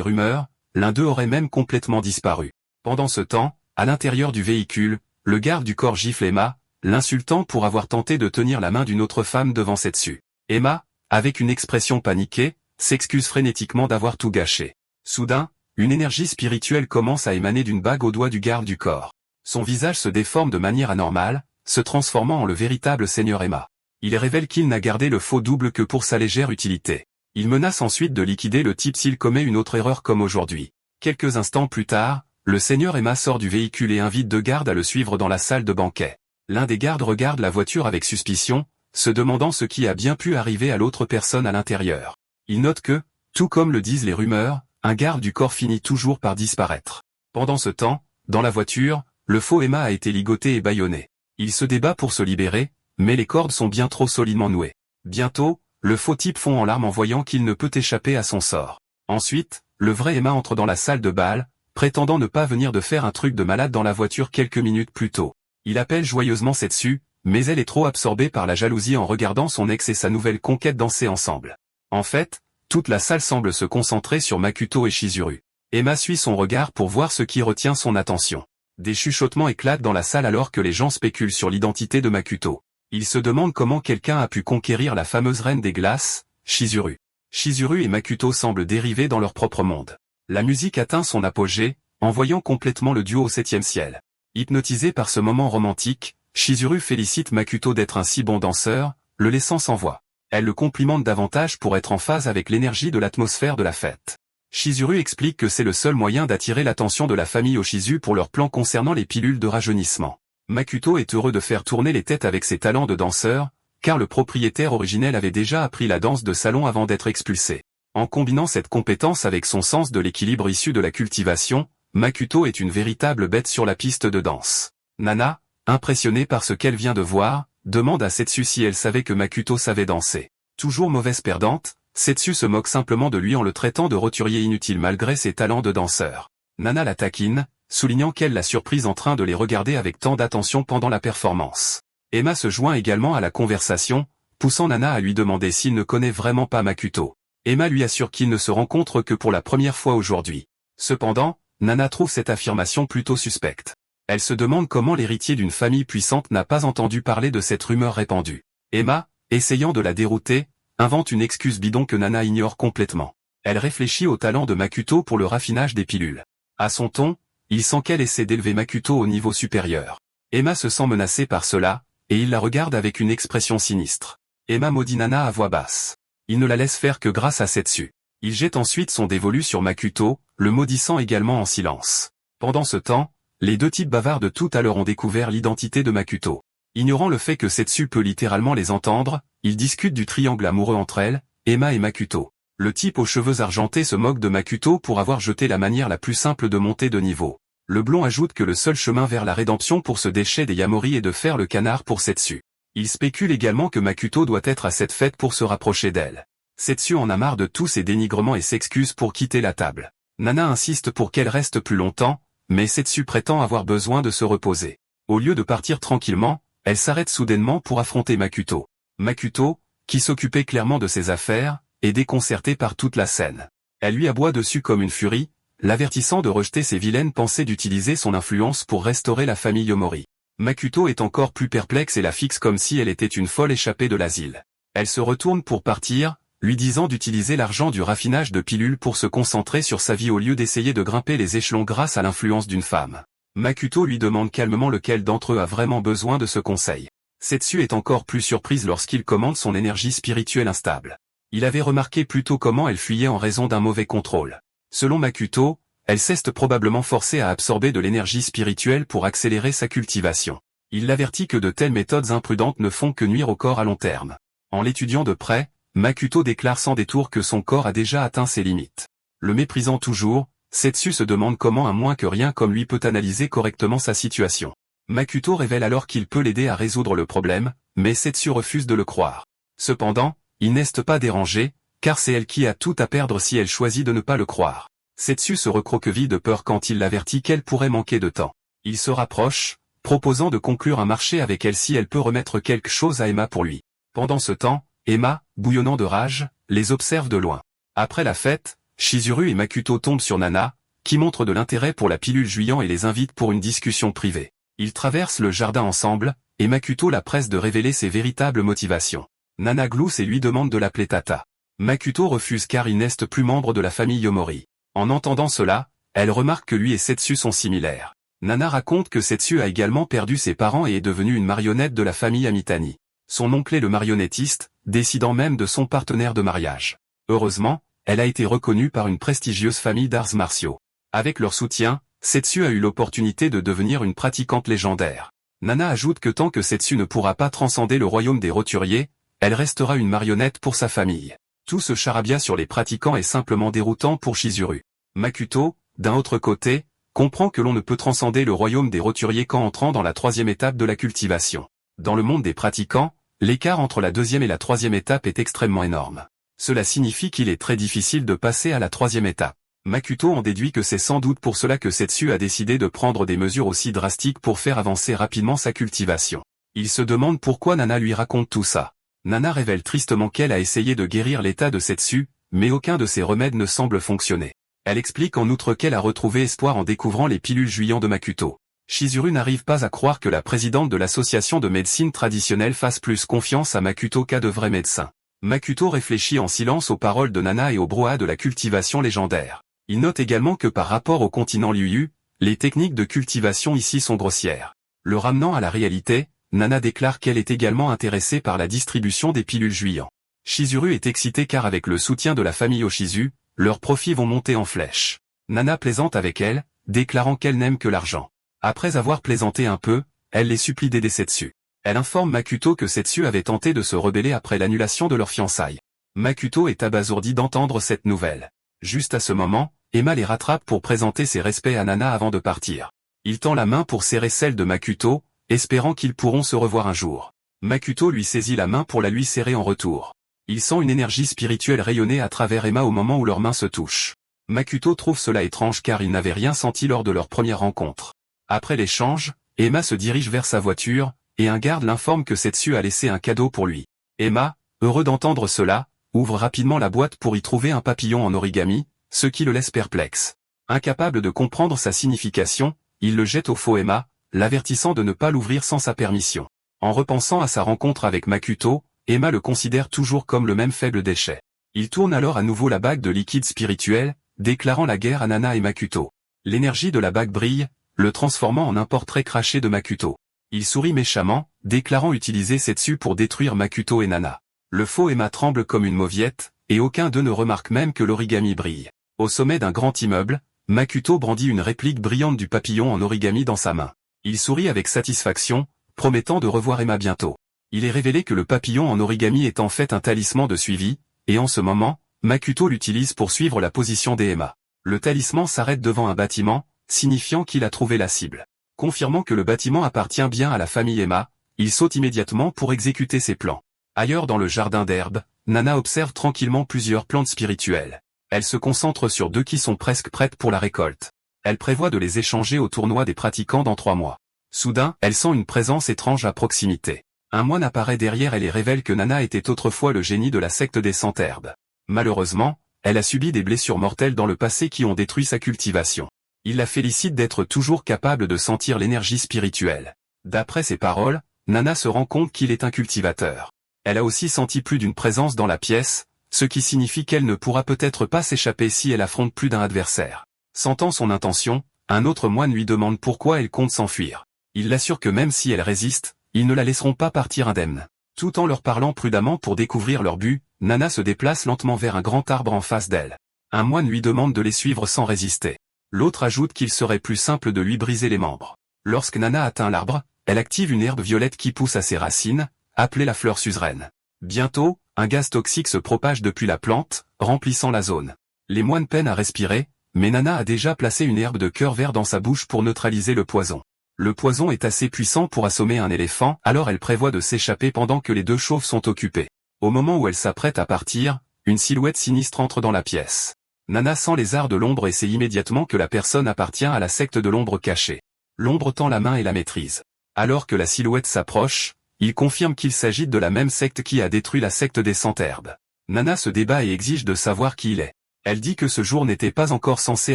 rumeurs, l'un d'eux aurait même complètement disparu. Pendant ce temps, à l'intérieur du véhicule, le garde du corps gifle Emma, l'insultant pour avoir tenté de tenir la main d'une autre femme devant Setsu. Emma, avec une expression paniquée, s'excuse frénétiquement d'avoir tout gâché. Soudain, une énergie spirituelle commence à émaner d'une bague au doigt du garde du corps. Son visage se déforme de manière anormale, se transformant en le véritable seigneur Emma. Il révèle qu'il n'a gardé le faux double que pour sa légère utilité. Il menace ensuite de liquider le type s'il commet une autre erreur comme aujourd'hui. Quelques instants plus tard, le seigneur Emma sort du véhicule et invite deux gardes à le suivre dans la salle de banquet. L'un des gardes regarde la voiture avec suspicion, se demandant ce qui a bien pu arriver à l'autre personne à l'intérieur. Il note que, tout comme le disent les rumeurs, un garde du corps finit toujours par disparaître. Pendant ce temps, dans la voiture, le faux Emma a été ligoté et bâillonné. Il se débat pour se libérer, mais les cordes sont bien trop solidement nouées. Bientôt, le faux type fond en larmes en voyant qu'il ne peut échapper à son sort. Ensuite, le vrai Emma entre dans la salle de bal, prétendant ne pas venir de faire un truc de malade dans la voiture quelques minutes plus tôt. Il appelle joyeusement Setsu, mais elle est trop absorbée par la jalousie en regardant son ex et sa nouvelle conquête danser ensemble. En fait, toute la salle semble se concentrer sur Makuto et Chizuru. Emma suit son regard pour voir ce qui retient son attention. Des chuchotements éclatent dans la salle alors que les gens spéculent sur l'identité de Makuto. Ils se demandent comment quelqu'un a pu conquérir la fameuse reine des glaces, Chizuru. Chizuru et Makuto semblent dériver dans leur propre monde. La musique atteint son apogée, envoyant complètement le duo au 7e ciel. Hypnotisé par ce moment romantique, Chizuru félicite Makuto d'être un si bon danseur, le laissant sans voix. Elle le complimente davantage pour être en phase avec l'énergie de l'atmosphère de la fête. Chizuru explique que c'est le seul moyen d'attirer l'attention de la famille Oshizu pour leur plan concernant les pilules de rajeunissement. Makuto est heureux de faire tourner les têtes avec ses talents de danseur, car le propriétaire originel avait déjà appris la danse de salon avant d'être expulsé. En combinant cette compétence avec son sens de l'équilibre issu de la cultivation, Makuto est une véritable bête sur la piste de danse. Nana, impressionnée par ce qu'elle vient de voir, demande à Setsu si elle savait que Makuto savait danser. Toujours mauvaise perdante, Setsu se moque simplement de lui en le traitant de roturier inutile malgré ses talents de danseur. Nana la taquine, soulignant qu'elle l'a surprise en train de les regarder avec tant d'attention pendant la performance. Emma se joint également à la conversation, poussant Nana à lui demander s'il ne connaît vraiment pas Makuto. Emma lui assure qu'ils ne se rencontrent que pour la première fois aujourd'hui. Cependant, Nana trouve cette affirmation plutôt suspecte. Elle se demande comment l'héritier d'une famille puissante n'a pas entendu parler de cette rumeur répandue. Emma, essayant de la dérouter, invente une excuse bidon que Nana ignore complètement. Elle réfléchit au talent de Makuto pour le raffinage des pilules. À son ton, il sent qu'elle essaie d'élever Makuto au niveau supérieur. Emma se sent menacée par cela, et il la regarde avec une expression sinistre. Emma maudit Nana à voix basse. Il ne la laisse faire que grâce à Setsu. Il jette ensuite son dévolu sur Makuto, le maudissant également en silence. Pendant ce temps, les deux types bavards de tout à l'heure ont découvert l'identité de Makuto. Ignorant le fait que Setsu peut littéralement les entendre, ils discutent du triangle amoureux entre elles, Emma et Makuto. Le type aux cheveux argentés se moque de Makuto pour avoir jeté la manière la plus simple de monter de niveau. Le blond ajoute que le seul chemin vers la rédemption pour ce déchet des Yamori est de faire le canard pour Setsu. Il spécule également que Makuto doit être à cette fête pour se rapprocher d'elle. Setsu en a marre de tous ces dénigrements et s'excuse pour quitter la table. Nana insiste pour qu'elle reste plus longtemps, mais Setsu prétend avoir besoin de se reposer. Au lieu de partir tranquillement, elle s'arrête soudainement pour affronter Makuto. Makuto, qui s'occupait clairement de ses affaires, est déconcertée par toute la scène. Elle lui aboie dessus comme une furie, l'avertissant de rejeter ses vilaines pensées d'utiliser son influence pour restaurer la famille Yomori. Makuto est encore plus perplexe et la fixe comme si elle était une folle échappée de l'asile. Elle se retourne pour partir, lui disant d'utiliser l'argent du raffinage de pilules pour se concentrer sur sa vie au lieu d'essayer de grimper les échelons grâce à l'influence d'une femme. Makuto lui demande calmement lequel d'entre eux a vraiment besoin de ce conseil. Setsu est encore plus surprise lorsqu'il commande son énergie spirituelle instable. Il avait remarqué plus tôt comment elle fuyait en raison d'un mauvais contrôle. Selon Makuto, elle s'est probablement forcée à absorber de l'énergie spirituelle pour accélérer sa cultivation. Il l'avertit que de telles méthodes imprudentes ne font que nuire au corps à long terme. En l'étudiant de près, Makuto déclare sans détour que son corps a déjà atteint ses limites. Le méprisant toujours, Setsu se demande comment un moins que rien comme lui peut analyser correctement sa situation. Makuto révèle alors qu'il peut l'aider à résoudre le problème, mais Setsu refuse de le croire. Cependant, il n'est pas dérangé, car c'est elle qui a tout à perdre si elle choisit de ne pas le croire. Setsu se recroqueville de peur quand il l'avertit qu'elle pourrait manquer de temps. Il se rapproche, proposant de conclure un marché avec elle si elle peut remettre quelque chose à Emma pour lui. Pendant ce temps, Emma, bouillonnant de rage, les observe de loin. Après la fête, Chizuru et Makuto tombent sur Nana, qui montre de l'intérêt pour la pilule Juillan et les invite pour une discussion privée. Ils traversent le jardin ensemble, et Makuto la presse de révéler ses véritables motivations. Nana glousse et lui demande de l'appeler Tata. Makuto refuse car il n'est plus membre de la famille Yomori. En entendant cela, elle remarque que lui et Setsu sont similaires. Nana raconte que Setsu a également perdu ses parents et est devenu une marionnette de la famille Amitani. Son oncle est le marionnettiste, décidant même de son partenaire de mariage. Heureusement, elle a été reconnue par une prestigieuse famille d'arts martiaux. Avec leur soutien, Setsu a eu l'opportunité de devenir une pratiquante légendaire. Nana ajoute que tant que Setsu ne pourra pas transcender le royaume des roturiers, elle restera une marionnette pour sa famille. Tout ce charabia sur les pratiquants est simplement déroutant pour Chizuru. Makuto, d'un autre côté, comprend que l'on ne peut transcender le royaume des roturiers qu'en entrant dans la troisième étape de la cultivation. Dans le monde des pratiquants, l'écart entre la deuxième et la troisième étape est extrêmement énorme. Cela signifie qu'il est très difficile de passer à la troisième étape. Makuto en déduit que c'est sans doute pour cela que Setsu a décidé de prendre des mesures aussi drastiques pour faire avancer rapidement sa cultivation. Il se demande pourquoi Nana lui raconte tout ça. Nana révèle tristement qu'elle a essayé de guérir l'état de Setsu, mais aucun de ses remèdes ne semble fonctionner. Elle explique en outre qu'elle a retrouvé espoir en découvrant les pilules Juillan de Makuto. Chizuru n'arrive pas à croire que la présidente de l'association de médecine traditionnelle fasse plus confiance à Makuto qu'à de vrais médecins. Makuto réfléchit en silence aux paroles de Nana et au brouhaha de la cultivation légendaire. Il note également que par rapport au continent Liyue, les techniques de cultivation ici sont grossières. Le ramenant à la réalité, Nana déclare qu'elle est également intéressée par la distribution des pilules Juillan. Chizuru est excitée car avec le soutien de la famille Oshizu, leurs profits vont monter en flèche. Nana plaisante avec elle, déclarant qu'elle n'aime que l'argent. Après avoir plaisanté un peu, elle les supplie d'aider Setsu. Elle informe Makuto que Setsu avait tenté de se rebeller après l'annulation de leur fiançailles. Makuto est abasourdi d'entendre cette nouvelle. Juste à ce moment, Emma les rattrape pour présenter ses respects à Nana avant de partir. Il tend la main pour serrer celle de Makuto, espérant qu'ils pourront se revoir un jour. Makuto lui saisit la main pour la lui serrer en retour. Il sent une énergie spirituelle rayonner à travers Emma au moment où leurs mains se touchent. Makuto trouve cela étrange car il n'avait rien senti lors de leur première rencontre. Après l'échange, Emma se dirige vers sa voiture, et un garde l'informe que Setsu a laissé un cadeau pour lui. Emma, heureux d'entendre cela, ouvre rapidement la boîte pour y trouver un papillon en origami, ce qui le laisse perplexe. Incapable de comprendre sa signification, il le jette au faux Emma, l'avertissant de ne pas l'ouvrir sans sa permission. En repensant à sa rencontre avec Makuto, Emma le considère toujours comme le même faible déchet. Il tourne alors à nouveau la bague de liquide spirituel, déclarant la guerre à Nana et Makuto. L'énergie de la bague brille, le transformant en un portrait craché de Makuto. Il sourit méchamment, déclarant utiliser Setsu pour détruire Makuto et Nana. Le faux Emma tremble comme une mauviette, et aucun d'eux ne remarque même que l'origami brille. Au sommet d'un grand immeuble, Makuto brandit une réplique brillante du papillon en origami dans sa main. Il sourit avec satisfaction, promettant de revoir Emma bientôt. Il est révélé que le papillon en origami est en fait un talisman de suivi, et en ce moment, Makuto l'utilise pour suivre la position d'Emma. Le talisman s'arrête devant un bâtiment, signifiant qu'il a trouvé la cible. Confirmant que le bâtiment appartient bien à la famille Emma, il saute immédiatement pour exécuter ses plans. Ailleurs dans le jardin d'herbe, Nana observe tranquillement plusieurs plantes spirituelles. Elle se concentre sur deux qui sont presque prêtes pour la récolte. Elle prévoit de les échanger au tournoi des pratiquants dans 3 mois. Soudain, elle sent une présence étrange à proximité. Un moine apparaît derrière elle et révèle que Nana était autrefois le génie de la secte des Centherbes. Malheureusement, elle a subi des blessures mortelles dans le passé qui ont détruit sa cultivation. Il la félicite d'être toujours capable de sentir l'énergie spirituelle. D'après ses paroles, Nana se rend compte qu'il est un cultivateur. Elle a aussi senti plus d'une présence dans la pièce, ce qui signifie qu'elle ne pourra peut-être pas s'échapper si elle affronte plus d'un adversaire. Sentant son intention, un autre moine lui demande pourquoi elle compte s'enfuir. Il l'assure que même si elle résiste, ils ne la laisseront pas partir indemne. Tout en leur parlant prudemment pour découvrir leur but, Nana se déplace lentement vers un grand arbre en face d'elle. Un moine lui demande de les suivre sans résister. L'autre ajoute qu'il serait plus simple de lui briser les membres. Lorsque Nana atteint l'arbre, elle active une herbe violette qui pousse à ses racines, appelée la fleur suzeraine. Bientôt, un gaz toxique se propage depuis la plante, remplissant la zone. Les moines peinent à respirer, mais Nana a déjà placé une herbe de cœur vert dans sa bouche pour neutraliser le poison. Le poison est assez puissant pour assommer un éléphant, alors elle prévoit de s'échapper pendant que les deux chauves sont occupés. Au moment où elle s'apprête à partir, une silhouette sinistre entre dans la pièce. Nana sent les arts de l'ombre et sait immédiatement que la personne appartient à la secte de l'ombre cachée. L'ombre tend la main et la maîtrise. Alors que la silhouette s'approche, il confirme qu'il s'agit de la même secte qui a détruit la secte des Centherbes. Nana se débat et exige de savoir qui il est. Elle dit que ce jour n'était pas encore censé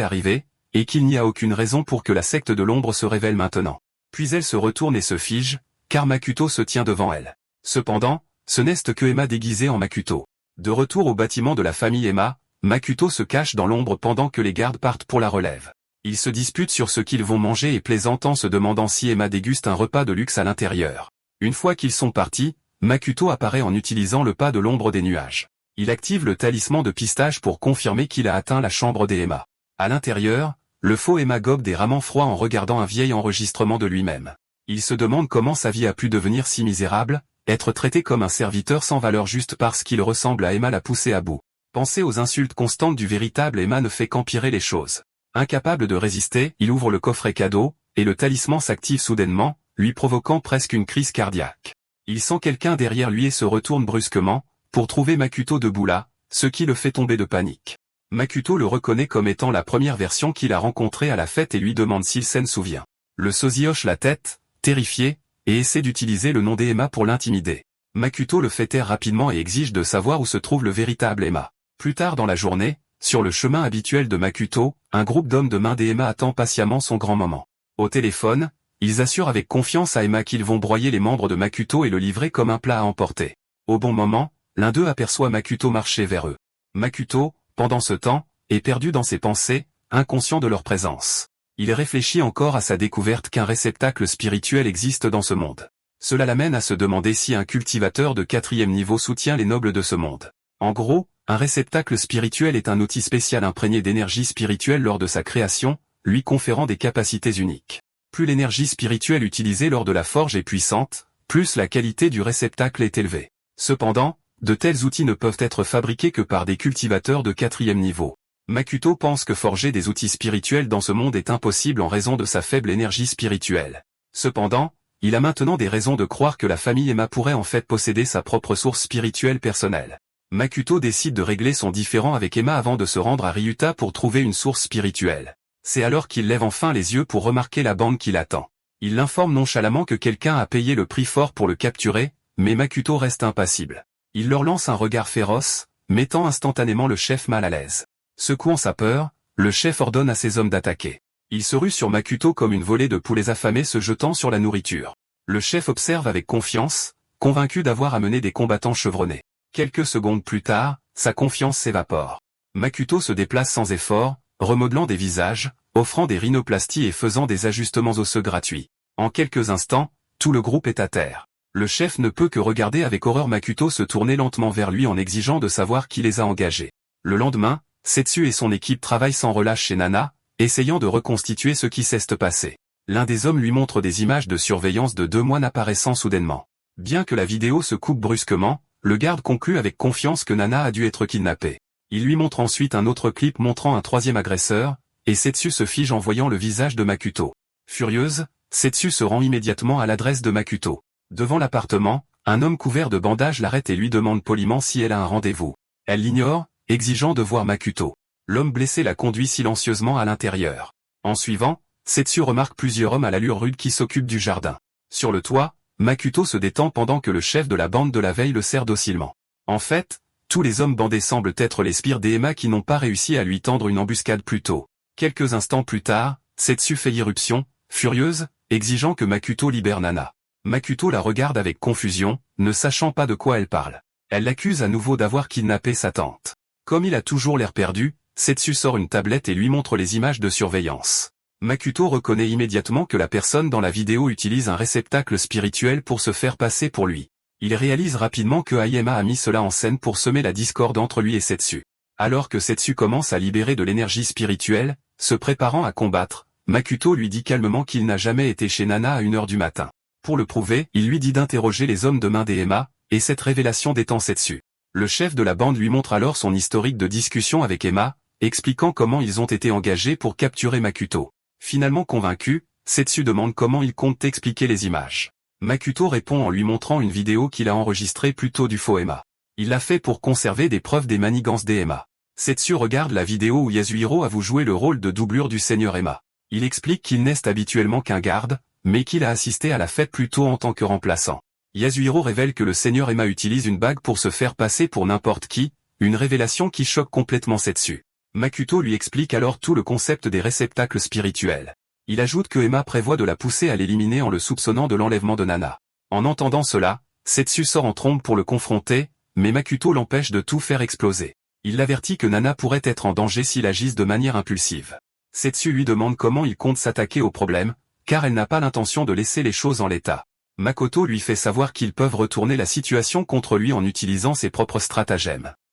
arriver, et qu'il n'y a aucune raison pour que la secte de l'ombre se révèle maintenant. Puis elle se retourne et se fige, car Makuto se tient devant elle. Cependant, ce n'est que Emma déguisée en Makuto. De retour au bâtiment de la famille Emma, Makuto se cache dans l'ombre pendant que les gardes partent pour la relève. Ils se disputent sur ce qu'ils vont manger et plaisantent en se demandant si Emma déguste un repas de luxe à l'intérieur. Une fois qu'ils sont partis, Makuto apparaît en utilisant le pas de l'ombre des nuages. Il active le talisman de pistache pour confirmer qu'il a atteint la chambre des Emma. À l'intérieur, le faux Emma gobe des ramens froids en regardant un vieil enregistrement de lui-même. Il se demande comment sa vie a pu devenir si misérable, être traité comme un serviteur sans valeur juste parce qu'il ressemble à Emma l'a poussé à bout. Penser aux insultes constantes du véritable Emma ne fait qu'empirer les choses. Incapable de résister, il ouvre le coffret cadeau, et le talisman s'active soudainement, lui provoquant presque une crise cardiaque. Il sent quelqu'un derrière lui et se retourne brusquement, pour trouver Makuto debout là, ce qui le fait tomber de panique. Makuto le reconnaît comme étant la première version qu'il a rencontrée à la fête et lui demande s'il s'en souvient. Le sosie hoche la tête, terrifié, et essaie d'utiliser le nom d'Emma pour l'intimider. Makuto le fait taire rapidement et exige de savoir où se trouve le véritable Emma. Plus tard dans la journée, sur le chemin habituel de Makuto, un groupe d'hommes de main d'Emma attend patiemment son grand moment. Au téléphone, ils assurent avec confiance à Emma qu'ils vont broyer les membres de Makuto et le livrer comme un plat à emporter. Au bon moment, l'un d'eux aperçoit Makuto marcher vers eux. Makuto, pendant ce temps, est perdu dans ses pensées, inconscient de leur présence. Il réfléchit encore à sa découverte qu'un réceptacle spirituel existe dans ce monde. Cela l'amène à se demander si un cultivateur de 4e niveau soutient les nobles de ce monde. En gros, un réceptacle spirituel est un outil spécial imprégné d'énergie spirituelle lors de sa création, lui conférant des capacités uniques. Plus l'énergie spirituelle utilisée lors de la forge est puissante, plus la qualité du réceptacle est élevée. Cependant, de tels outils ne peuvent être fabriqués que par des cultivateurs de 4e niveau. Makuto pense que forger des outils spirituels dans ce monde est impossible en raison de sa faible énergie spirituelle. Cependant, il a maintenant des raisons de croire que la famille Emma pourrait en fait posséder sa propre source spirituelle personnelle. Makuto décide de régler son différend avec Emma avant de se rendre à Ryuta pour trouver une source spirituelle. C'est alors qu'il lève enfin les yeux pour remarquer la bande qui l'attend. Il l'informe nonchalamment que quelqu'un a payé le prix fort pour le capturer, mais Makuto reste impassible. Il leur lance un regard féroce, mettant instantanément le chef mal à l'aise. Secouant sa peur, le chef ordonne à ses hommes d'attaquer. Il se rue sur Makuto comme une volée de poulets affamés se jetant sur la nourriture. Le chef observe avec confiance, convaincu d'avoir amené des combattants chevronnés. Quelques secondes plus tard, sa confiance s'évapore. Makuto se déplace sans effort, remodelant des visages, offrant des rhinoplasties et faisant des ajustements osseux gratuits. En quelques instants, tout le groupe est à terre. Le chef ne peut que regarder avec horreur Makuto se tourner lentement vers lui en exigeant de savoir qui les a engagés. Le lendemain, Setsu et son équipe travaillent sans relâche chez Nana, essayant de reconstituer ce qui s'est passé. L'un des hommes lui montre des images de surveillance de 2 moines apparaissant soudainement. Bien que la vidéo se coupe brusquement, le garde conclut avec confiance que Nana a dû être kidnappée. Il lui montre ensuite un autre clip montrant un 3e agresseur, et Setsu se fige en voyant le visage de Makuto. Furieuse, Setsu se rend immédiatement à l'adresse de Makuto. Devant l'appartement, un homme couvert de bandages l'arrête et lui demande poliment si elle a un rendez-vous. Elle l'ignore, exigeant de voir Makuto. L'homme blessé la conduit silencieusement à l'intérieur. En suivant, Setsu remarque plusieurs hommes à l'allure rude qui s'occupent du jardin. Sur le toit, Makuto se détend pendant que le chef de la bande de la veille le serre docilement. En fait, tous les hommes bandés semblent être les sbires d'Emma qui n'ont pas réussi à lui tendre une embuscade plus tôt. Quelques instants plus tard, Setsu fait irruption, furieuse, exigeant que Makuto libère Nana. Makuto la regarde avec confusion, ne sachant pas de quoi elle parle. Elle l'accuse à nouveau d'avoir kidnappé sa tante. Comme il a toujours l'air perdu, Setsu sort une tablette et lui montre les images de surveillance. Makuto reconnaît immédiatement que la personne dans la vidéo utilise un réceptacle spirituel pour se faire passer pour lui. Il réalise rapidement que Ayema a mis cela en scène pour semer la discorde entre lui et Setsu. Alors que Setsu commence à libérer de l'énergie spirituelle, se préparant à combattre, Makuto lui dit calmement qu'il n'a jamais été chez Nana à 1h du matin. Pour le prouver, il lui dit d'interroger les hommes de main d'Emma, et cette révélation détend Setsu. Le chef de la bande lui montre alors son historique de discussion avec Emma, expliquant comment ils ont été engagés pour capturer Makuto. Finalement convaincu, Setsu demande comment il compte expliquer les images. Makuto répond en lui montrant une vidéo qu'il a enregistrée plus tôt du faux Emma. Il l'a fait pour conserver des preuves des manigances d'Emma. Setsu regarde la vidéo où Yasuhiro avoue jouer le rôle de doublure du seigneur Emma. Il explique qu'il n'est habituellement qu'un garde, mais qu'il a assisté à la fête plus tôt en tant que remplaçant. Yasuhiro révèle que le seigneur Emma utilise une bague pour se faire passer pour n'importe qui, une révélation qui choque complètement Setsu. Makuto lui explique alors tout le concept des réceptacles spirituels. Il ajoute que Emma prévoit de la pousser à l'éliminer en le soupçonnant de l'enlèvement de Nana. En entendant cela, Setsu sort en trombe pour le confronter, mais Makuto l'empêche de tout faire exploser. Il l'avertit que Nana pourrait être en danger s'il agisse de manière impulsive. Setsu lui demande comment il compte s'attaquer au problème, car elle n'a pas l'intention de laisser les choses en l'état. Makoto lui fait savoir qu'ils peuvent retourner la situation contre lui en utilisant ses propres stratagèmes.